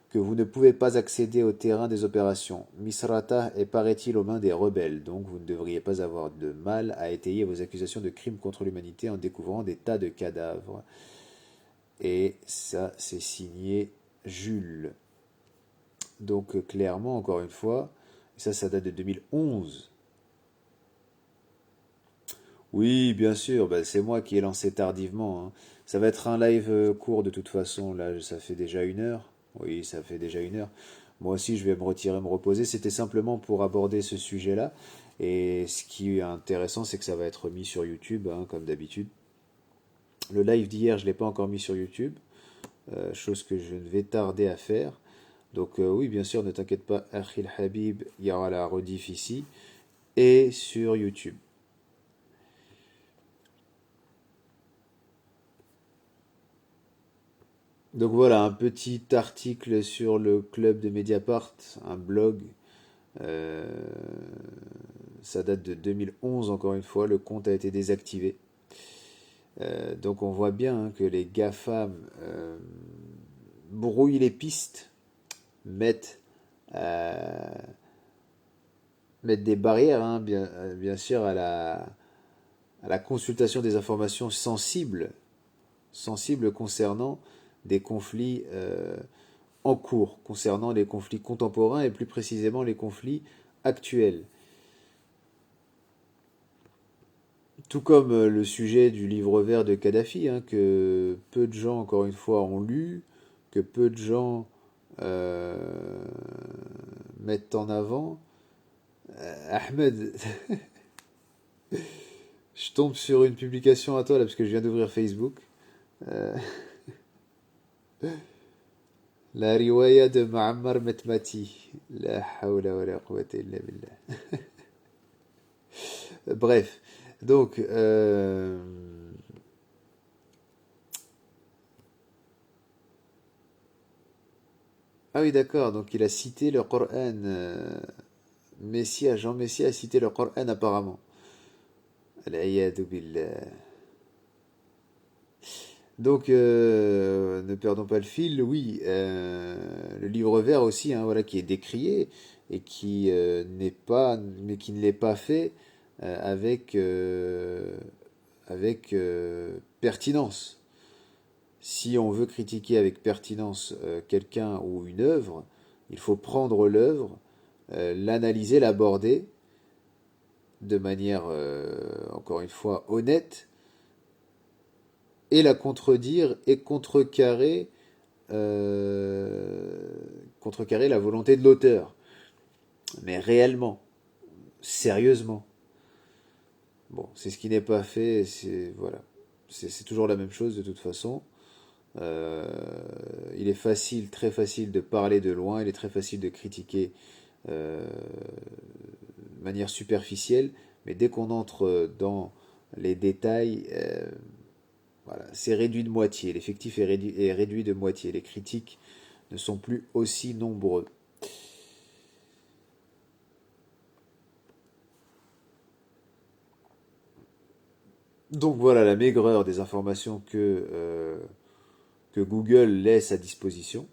que vous ne pouvez pas accéder au terrain des opérations. Misrata est, paraît-il, aux mains des rebelles, donc vous ne devriez pas avoir de mal à étayer vos accusations de crimes contre l'humanité en découvrant des tas de cadavres. Et ça, c'est signé Jules. Donc clairement, encore une fois, ça date de 2011. Oui, bien sûr, bah, c'est moi qui ai lancé tardivement, hein. Ça va être un live court de toute façon, là, ça fait déjà 1 heure. Oui, ça fait déjà 1 heure. Moi aussi, je vais me retirer, me reposer. C'était simplement pour aborder ce sujet-là. Et ce qui est intéressant, c'est que ça va être mis sur YouTube, hein, comme d'habitude. Le live d'hier, je ne l'ai pas encore mis sur YouTube. Chose que je ne vais tarder à faire. Donc oui, bien sûr, ne t'inquiète pas, Akhil Habib, il y aura la rediff ici et sur YouTube. Donc voilà, un petit article sur le club de Mediapart, un blog. Euh, Ça date de 2011, encore une fois, le compte a été désactivé. Donc on voit bien, hein, que les GAFAM brouillent les pistes mettent, mettent des barrières, hein, bien sûr, à la consultation des informations sensibles concernant des conflits en cours, concernant les conflits contemporains et plus précisément les conflits actuels. Tout comme le sujet du livre vert de Kadhafi, hein, que peu de gens, encore une fois, ont lu, que peu de gens euh, mettent en avant. Ahmed, je tombe sur une publication à toi là parce que je viens d'ouvrir Facebook. Euh, la riwaya de Ma'ammar Metmati. La hawla wa la quwwata illa billah. Bref, donc ah oui d'accord, donc il a cité le Coran. Jean Messia a cité le Coran apparemment. Al-iyadu billah. Donc, ne perdons pas le fil. Oui, le livre vert aussi, hein, voilà, qui est décrié et qui n'est pas, mais qui ne l'est pas fait avec pertinence. Si on veut critiquer avec pertinence quelqu'un ou une œuvre, il faut prendre l'œuvre, l'analyser, l'aborder de manière, encore une fois, honnête et la contredire et contrecarrer la volonté de l'auteur. Mais réellement, sérieusement. Bon, c'est ce qui n'est pas fait, c'est voilà. C'est toujours la même chose de toute façon. Euh, il est facile, très facile de parler de loin, il est très facile de critiquer de manière superficielle, mais dès qu'on entre dans les détails, voilà, c'est réduit de moitié, l'effectif est réduit de moitié, les critiques ne sont plus aussi nombreux. Donc voilà la maigreur des informations que Google laisse à disposition.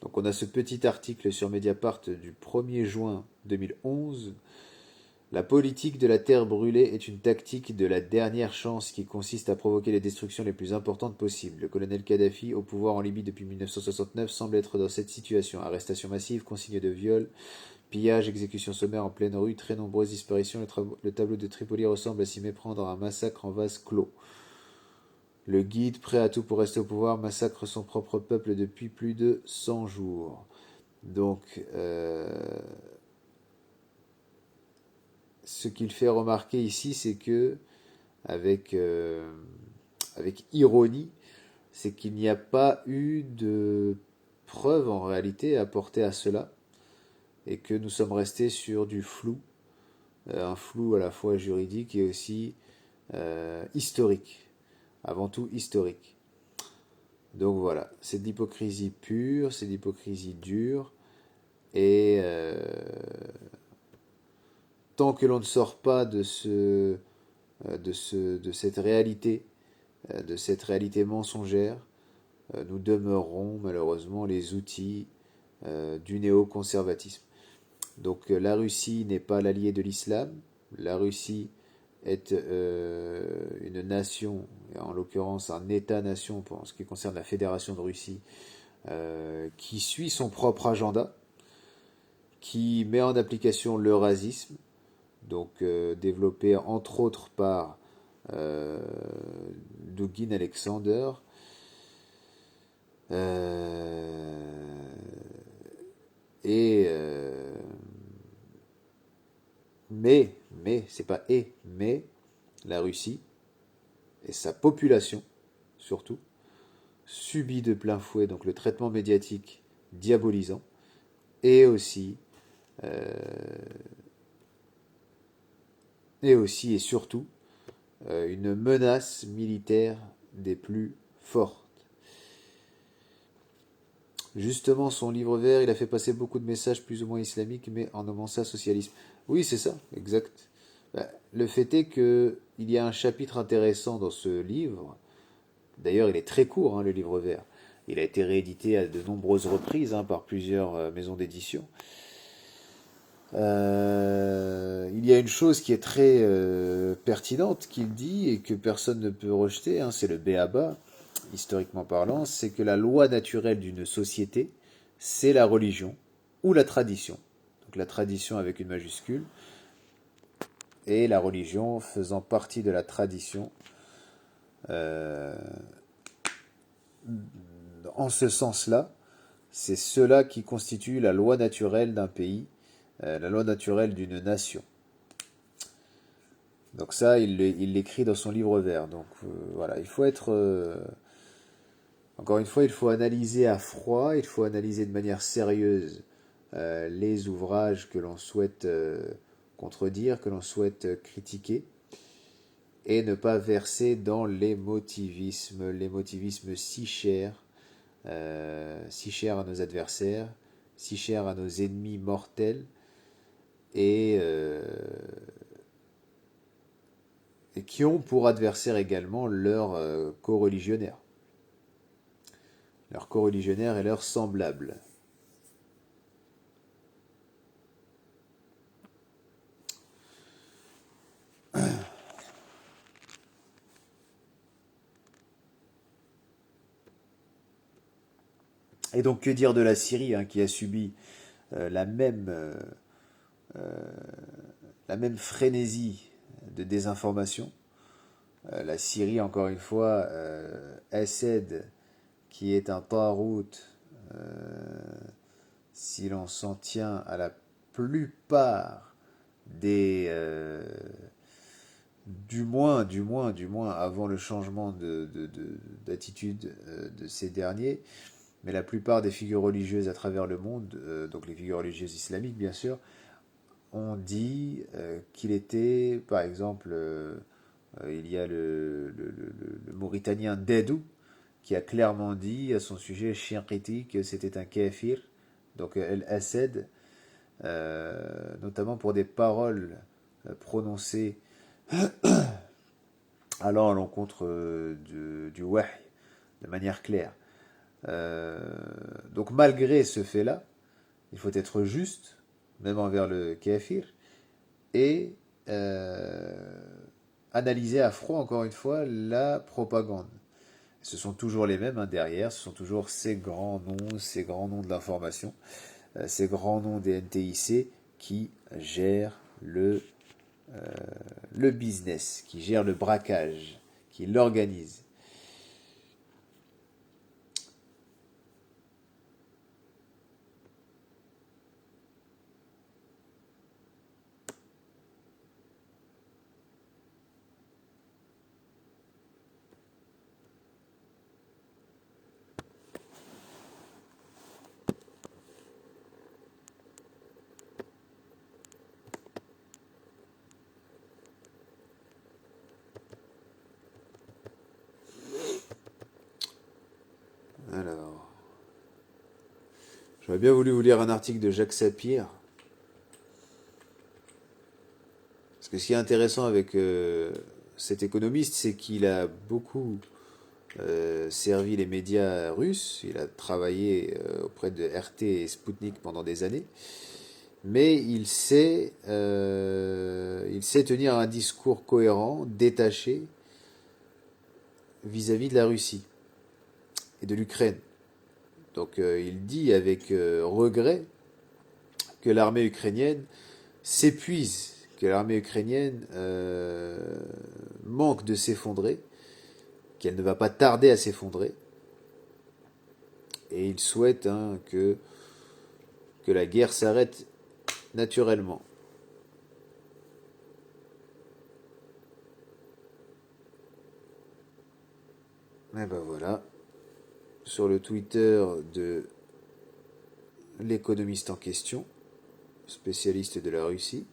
Donc on a ce petit article sur Mediapart du 1er juin 2011. La politique de la terre brûlée est une tactique de la dernière chance qui consiste à provoquer les destructions les plus importantes possibles. Le colonel Kadhafi, au pouvoir en Libye depuis 1969, semble être dans cette situation. Arrestations massives, consignes de viol, pillages, exécutions sommaires en pleine rue, très nombreuses disparitions. Le tableau de Tripoli ressemble à s'y méprendre à un massacre en vase clos. Le guide, prêt à tout pour rester au pouvoir, massacre son propre peuple depuis plus de 100 jours. Donc, ce qu'il fait remarquer ici, c'est que, avec, avec ironie, c'est qu'il n'y a pas eu de preuve en réalité apportée à cela, et que nous sommes restés sur du flou, un flou à la fois juridique et aussi historique, avant tout historique. Donc voilà, c'est de l'hypocrisie pure, c'est de l'hypocrisie dure, et tant que l'on ne sort pas de cette réalité mensongère, nous demeurerons malheureusement les outils du néoconservatisme. Donc la Russie n'est pas l'allié de l'islam, la Russie est une nation, en l'occurrence un État-nation pour ce qui concerne la Fédération de Russie, qui suit son propre agenda, qui met en application l'eurasisme, donc développé entre autres par Dugin Alexander, et c'est pas mais la Russie et sa population surtout subit de plein fouet donc le traitement médiatique diabolisant et aussi euh, et surtout une menace militaire des plus fortes. Justement, son livre vert, il a fait passer beaucoup de messages plus ou moins islamiques, mais en nommant ça socialisme. Oui, c'est ça, exact. Le fait est que il y a un chapitre intéressant dans ce livre. D'ailleurs, il est très court, hein, le livre vert. Il a été réédité à de nombreuses reprises par plusieurs maisons d'édition. Il y a une chose qui est très pertinente qu'il dit et que personne ne peut rejeter, c'est le b.a.-ba, historiquement parlant, c'est que la loi naturelle d'une société, c'est la religion ou la tradition. Donc la tradition avec une majuscule et la religion faisant partie de la tradition. En ce sens-là, c'est cela qui constitue la loi naturelle d'un pays, la loi naturelle d'une nation. Donc ça, il l'écrit dans son livre vert. Donc voilà, il faut être... encore une fois, il faut analyser à froid, il faut analyser de manière sérieuse les ouvrages que l'on souhaite contredire, que l'on souhaite critiquer, et ne pas verser dans l'émotivisme si cher à nos adversaires, si cher à nos ennemis mortels, et, et qui ont pour adversaire également leurs co-religionnaires. Leurs co-religionnaires et leurs semblables. Et donc que dire de la Syrie qui a subi la même frénésie de désinformation. La Syrie, encore une fois, Assad, qui est un tarout, si l'on s'en tient à la plupart des... du moins, avant le changement d'attitude de ces derniers, mais la plupart des figures religieuses à travers le monde, donc les figures religieuses islamiques bien sûr, ont dit qu'il était, par exemple, il y a le Mauritanien Dedou, qui a clairement dit à son sujet Chinkiti que c'était un kafir, donc El-Assad, notamment pour des paroles prononcées allant à l'encontre du wahy, de manière claire. Donc malgré ce fait-là, il faut être juste, même envers le kafir, et analyser à froid, encore une fois, la propagande. Ce sont toujours les mêmes derrière, ce sont toujours ces grands noms de l'information, ces grands noms des NTIC qui gèrent le business, qui gèrent le braquage, qui l'organisent. Alors, j'aurais bien voulu vous lire un article de Jacques Sapir. Parce que ce qui est intéressant avec cet économiste, c'est qu'il a beaucoup servi les médias russes. Il a travaillé auprès de RT et Sputnik pendant des années. Mais il sait tenir un discours cohérent, détaché vis-à-vis de la Russie et de l'Ukraine. Donc il dit avec regret que l'armée ukrainienne s'épuise, que l'armée ukrainienne manque de s'effondrer, qu'elle ne va pas tarder à s'effondrer. Et il souhaite que la guerre s'arrête naturellement. Et ben voilà, sur le Twitter de l'économiste en question, spécialiste de la Russie.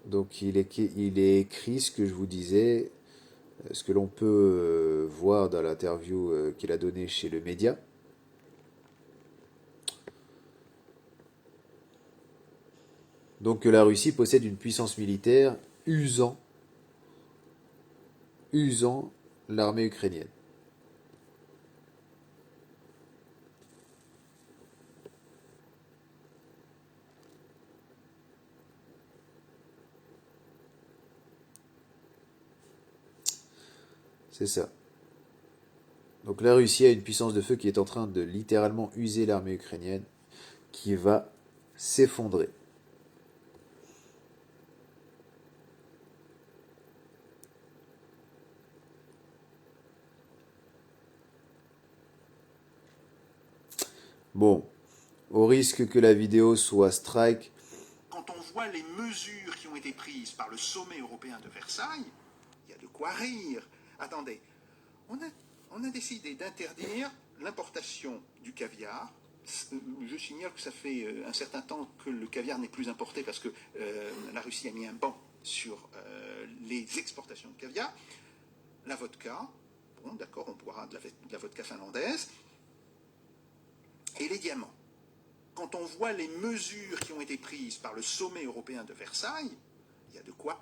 Donc il est écrit ce que je vous disais, ce que l'on peut voir dans l'interview qu'il a donnée chez le média. Donc que la Russie possède une puissance militaire usant usant l'armée ukrainienne. C'est ça. Donc la Russie a une puissance de feu qui est en train de littéralement user l'armée ukrainienne, qui va s'effondrer. Bon, au risque que la vidéo soit strike. Quand on voit les mesures qui ont été prises par le sommet européen de Versailles, il y a de quoi rire. Attendez, on a décidé d'interdire l'importation du caviar. Je signale que ça fait un certain temps que le caviar n'est plus importé parce que la Russie a mis un ban sur les exportations de caviar. La vodka, bon d'accord, on boira de la vodka finlandaise. Et les diamants. Quand on voit les mesures qui ont été prises par le sommet européen de Versailles, il y a de quoi.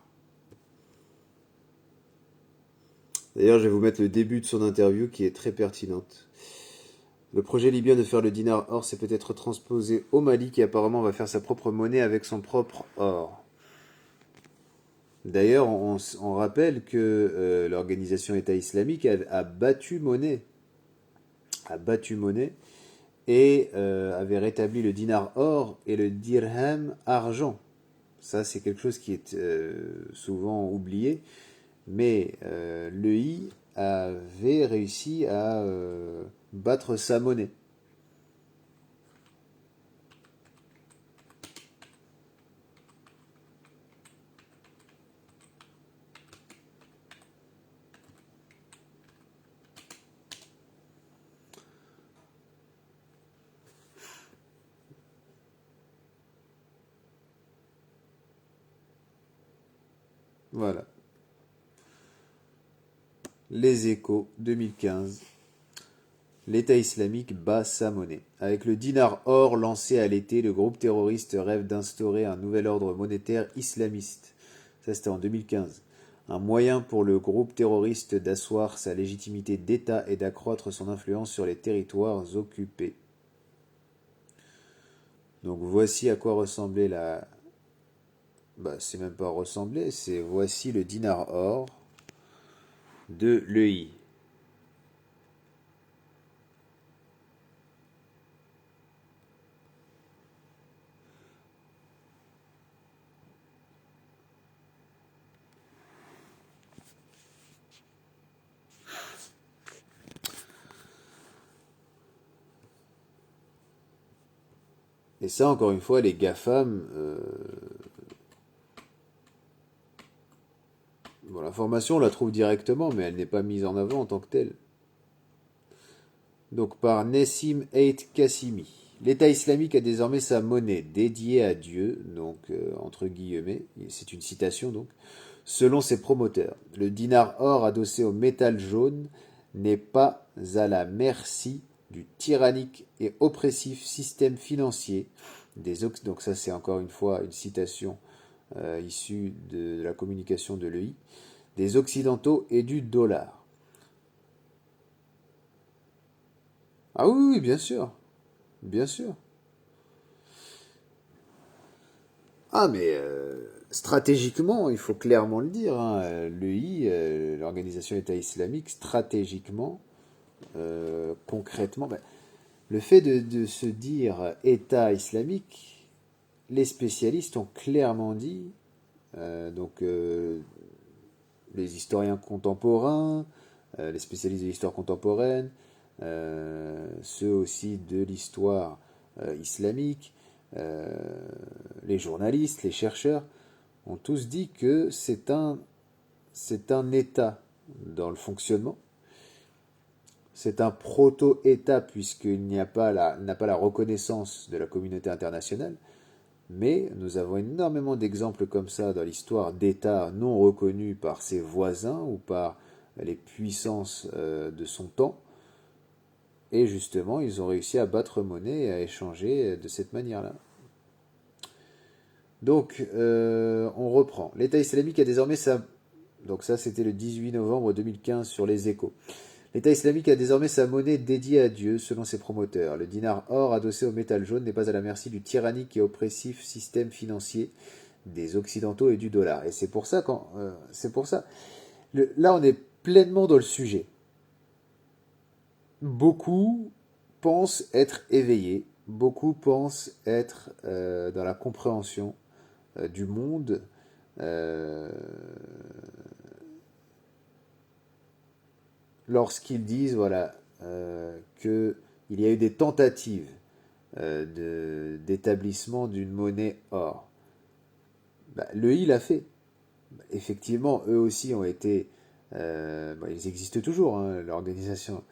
D'ailleurs, je vais vous mettre le début de son interview qui est très pertinente. Le projet libyen de faire le dinar or s'est peut-être transposé au Mali qui apparemment va faire sa propre monnaie avec son propre or. D'ailleurs, on rappelle que l'organisation État islamique a battu monnaie. A battu monnaie et avait rétabli le dinar or et le dirham argent. Ça, c'est quelque chose qui est souvent oublié, mais l'EI avait réussi à battre sa monnaie. Voilà. Les Échos 2015. L'État islamique bat sa monnaie. Avec le dinar or lancé à l'été, le groupe terroriste rêve d'instaurer un nouvel ordre monétaire islamiste. Ça, c'était en 2015. Un moyen pour le groupe terroriste d'asseoir sa légitimité d'État et d'accroître son influence sur les territoires occupés. Donc voici à quoi ressemblait la... Bah, c'est même pas ressembler, c'est voici le dinar or de l'EI. Et ça, encore une fois, les GAFAM, bon, l'information, on la trouve directement, mais elle n'est pas mise en avant en tant que telle. Donc par Nessim Eit Qassimi. L'État islamique a désormais sa monnaie dédiée à Dieu, donc entre guillemets, c'est une citation donc, selon ses promoteurs. Le dinar or adossé au métal jaune n'est pas à la merci du tyrannique et oppressif système financier donc ça c'est encore une fois une citation issue de la communication de l'EI, des Occidentaux et du dollar. Ah oui, oui, bien sûr. Bien sûr. Ah, mais stratégiquement, il faut clairement le dire, hein, l'EI, l'Organisation État islamique, stratégiquement, concrètement, ben, le fait de se dire État islamique, les spécialistes ont clairement dit, donc les historiens contemporains, les spécialistes de l'histoire contemporaine, ceux aussi de l'histoire islamique, euh, les journalistes, les chercheurs, ont tous dit que c'est un État dans le fonctionnement. C'est un proto-État puisqu'il n'a pas la reconnaissance de la communauté internationale. Mais nous avons énormément d'exemples comme ça dans l'histoire d'États non reconnus par ses voisins ou par les puissances de son temps. Et justement, ils ont réussi à battre monnaie et à échanger de cette manière-là. Donc, on reprend. L'État islamique a désormais Donc ça, c'était le 18 novembre 2015 sur les Échos. L'État islamique a désormais sa monnaie dédiée à Dieu, selon ses promoteurs. Le dinar or adossé au métal jaune n'est pas à la merci du tyrannique et oppressif système financier des Occidentaux et du dollar. Et c'est pour ça, là, on est pleinement dans le sujet. Beaucoup pensent être éveillés, beaucoup pensent être dans la compréhension du monde lorsqu'ils disent voilà qu'il y a eu des tentatives d'établissement d'une monnaie or. Le I l'a fait. Effectivement, eux aussi ont été... ils existent toujours, hein, l'organisation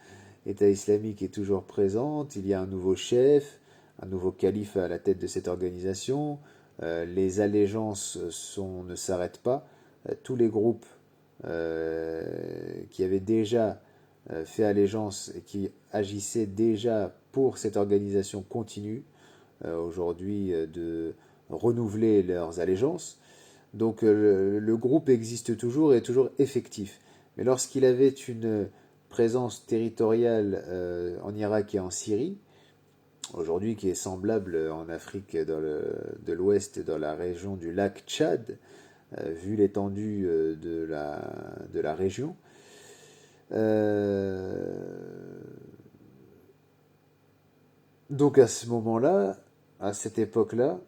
État islamique est toujours présente, il y a un nouveau chef, un nouveau calife à la tête de cette organisation, les allégeances ne s'arrêtent pas, tous les groupes qui avaient déjà fait allégeance et qui agissaient déjà pour cette organisation continuent aujourd'hui de renouveler leurs allégeances. Donc le groupe existe toujours et est toujours effectif. Mais lorsqu'il avait une présence territoriale en Irak et en Syrie, aujourd'hui qui est semblable en Afrique de l'Ouest, dans la région du lac Tchad, vu l'étendue de la région, donc à ce moment-là, à cette époque-là,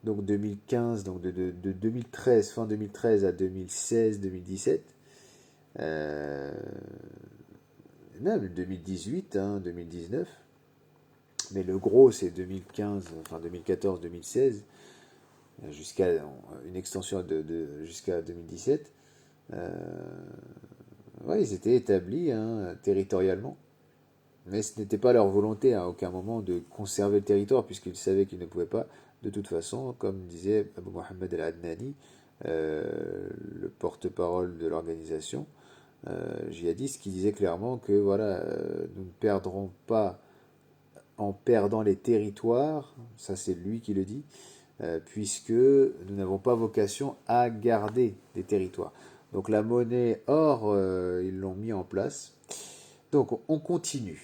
donc 2015, donc de 2013, fin 2013 à 2016-2017, même 2018, hein, 2019, mais le gros c'est 2015, enfin 2014-2016, jusqu'à une extension jusqu'à 2017. Ouais, ils étaient établis hein, territorialement, mais ce n'était pas leur volonté à aucun moment de conserver le territoire, puisqu'ils savaient qu'ils ne pouvaient pas, de toute façon, comme disait Abu Mohamed al-Adnani, le porte-parole de l'organisation djihadiste, qui disait clairement que voilà, nous ne perdrons pas en perdant les territoires, ça c'est lui qui le dit, puisque nous n'avons pas vocation à garder des territoires. Donc la monnaie or, ils l'ont mis en place. Donc on continue.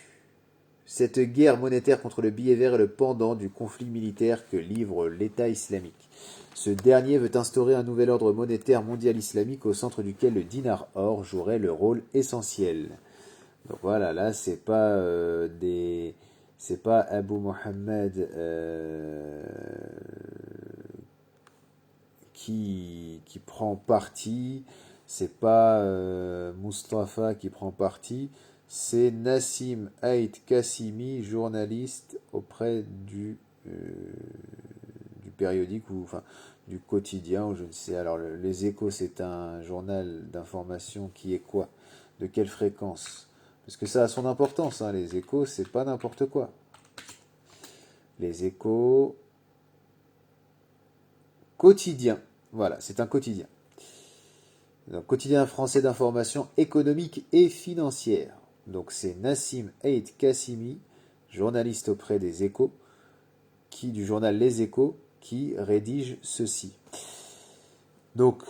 Cette guerre monétaire contre le billet vert est le pendant du conflit militaire que livre l'État islamique. Ce dernier veut instaurer un nouvel ordre monétaire mondial islamique au centre duquel le dinar or jouerait le rôle essentiel. Donc voilà, là c'est pas Abu Mohammed qui prend parti, c'est pas Mustafa qui prend parti, c'est Nassim Haït Qassimi, journaliste auprès du périodique ou enfin du quotidien ou je ne sais. Alors les Échos c'est un journal d'information qui est quoi? De quelle fréquence? Parce que ça a son importance, hein, les Échos c'est pas n'importe quoi. Les Échos quotidien, voilà, c'est un quotidien. Un quotidien français d'information économique et financière. Donc c'est Nassim Haït Qassimi, journaliste auprès des Échos, du journal Les Échos, qui rédige ceci. Donc,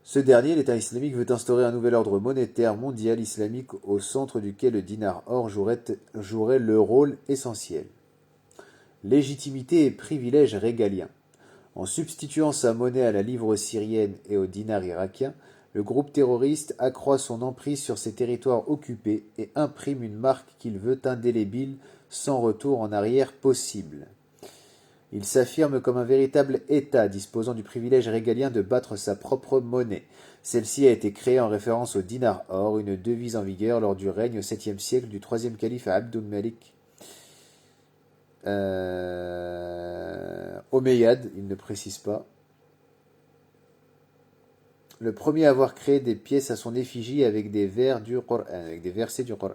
ce dernier, l'État islamique, veut instaurer un nouvel ordre monétaire mondial islamique au centre duquel le dinar or jouerait le rôle essentiel. Légitimité et privilèges régaliens. En substituant sa monnaie à la livre syrienne et au dinar irakien, le groupe terroriste accroît son emprise sur ces territoires occupés et imprime une marque qu'il veut indélébile sans retour en arrière possible. Il s'affirme comme un véritable État disposant du privilège régalien de battre sa propre monnaie. Celle-ci a été créée en référence au dinar or, une devise en vigueur lors du règne au 7e siècle du troisième calife Abdul Malik Omeyyade, il ne précise pas. Le premier à avoir créé des pièces à son effigie avec des vers du Coran, avec des versets du Coran.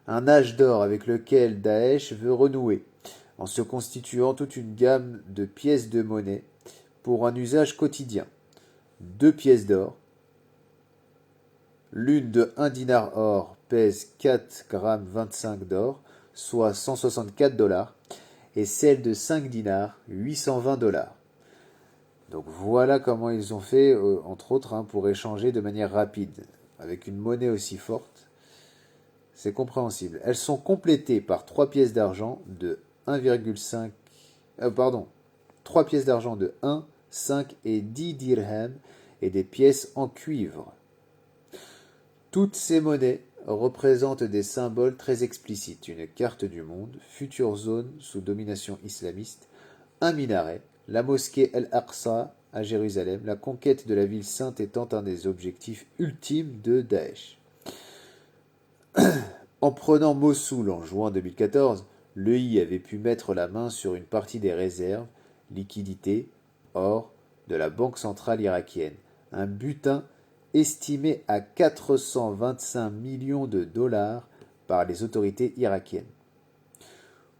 Un âge d'or avec lequel Daesh veut renouer, en se constituant toute une gamme de pièces de monnaie pour un usage quotidien. 2 pièces d'or. L'une de 1 dinar or pèse 4,25 g d'or, soit 164 $, et celle de 5 dinars, 820 $. Donc voilà comment ils ont fait, entre autres, hein, pour échanger de manière rapide. Avec une monnaie aussi forte, c'est compréhensible. Elles sont complétées par 3 pièces d'argent de 1,5... pardon, 3 pièces d'argent de 1, 5 et 10 dirhams et des pièces en cuivre. Toutes ces monnaies représentent des symboles très explicites, une carte du monde, future zone sous domination islamiste, un minaret, la mosquée El-Aqsa à Jérusalem, la conquête de la ville sainte étant un des objectifs ultimes de Daesh. En prenant Mossoul en juin 2014, l'EI avait pu mettre la main sur une partie des réserves, liquidités, or, de la Banque centrale irakienne, un butin estimé à 425 millions de dollars par les autorités irakiennes.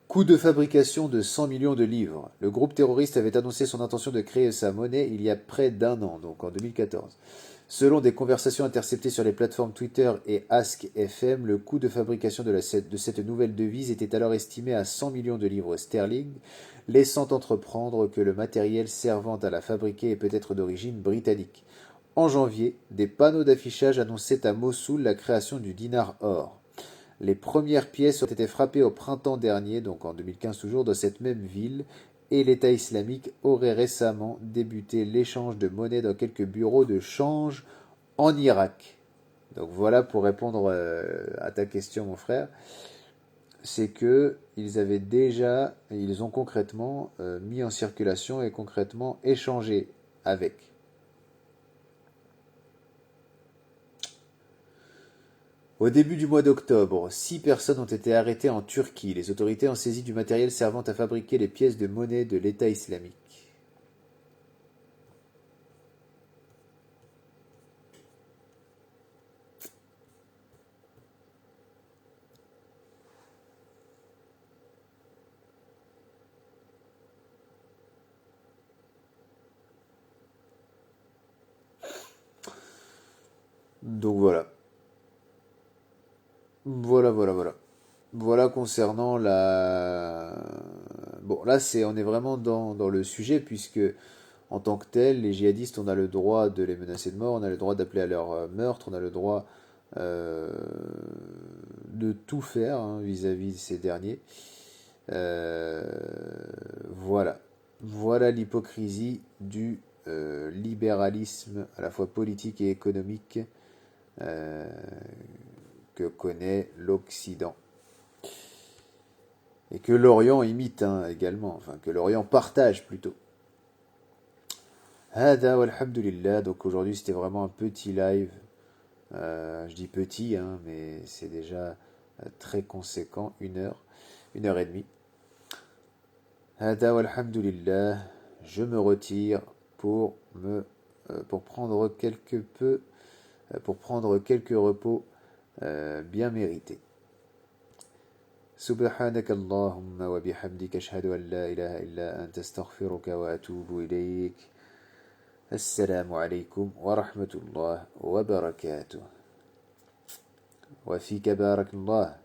Coût de fabrication de 100 millions de livres. Le groupe terroriste avait annoncé son intention de créer sa monnaie il y a près d'un an, donc en 2014. Selon des conversations interceptées sur les plateformes Twitter et Ask.fm, le coût de fabrication de cette nouvelle devise était alors estimé à 100 millions de livres sterling, laissant entreprendre que le matériel servant à la fabriquer est peut-être d'origine britannique. En janvier, des panneaux d'affichage annonçaient à Mossoul la création du dinar or. Les premières pièces ont été frappées au printemps dernier, donc en 2015 toujours, dans cette même ville, et l'État islamique aurait récemment débuté l'échange de monnaie dans quelques bureaux de change en Irak. Donc voilà pour répondre à ta question, mon frère. C'est que ils ont concrètement mis en circulation et concrètement échangé avec. Au début du mois d'octobre, 6 personnes ont été arrêtées en Turquie. Les autorités ont saisi du matériel servant à fabriquer les pièces de monnaie de l'État islamique. Donc voilà. Voilà. Voilà concernant la... Bon, là, on est vraiment dans le sujet, puisque en tant que tel, les djihadistes, on a le droit de les menacer de mort, on a le droit d'appeler à leur meurtre, on a le droit euh, de tout faire hein, vis-à-vis de ces derniers. Euh, voilà. Voilà l'hypocrisie du libéralisme à la fois politique et économique euh, que connaît l'Occident. Et que l'Orient imite hein, également, enfin que l'Orient partage plutôt. Hada walhamdulillah, donc aujourd'hui c'était vraiment un petit live. Je dis petit, hein, mais c'est déjà très conséquent, 1 heure et demie. Hada walhamdulillah, je me retire pour prendre pour prendre quelques repos bien mérités. سبحانك اللهم وبحمدك أشهد أن لا إله إلا أنت استغفرك وأتوب إليك السلام عليكم ورحمة الله وبركاته وفيك بارك الله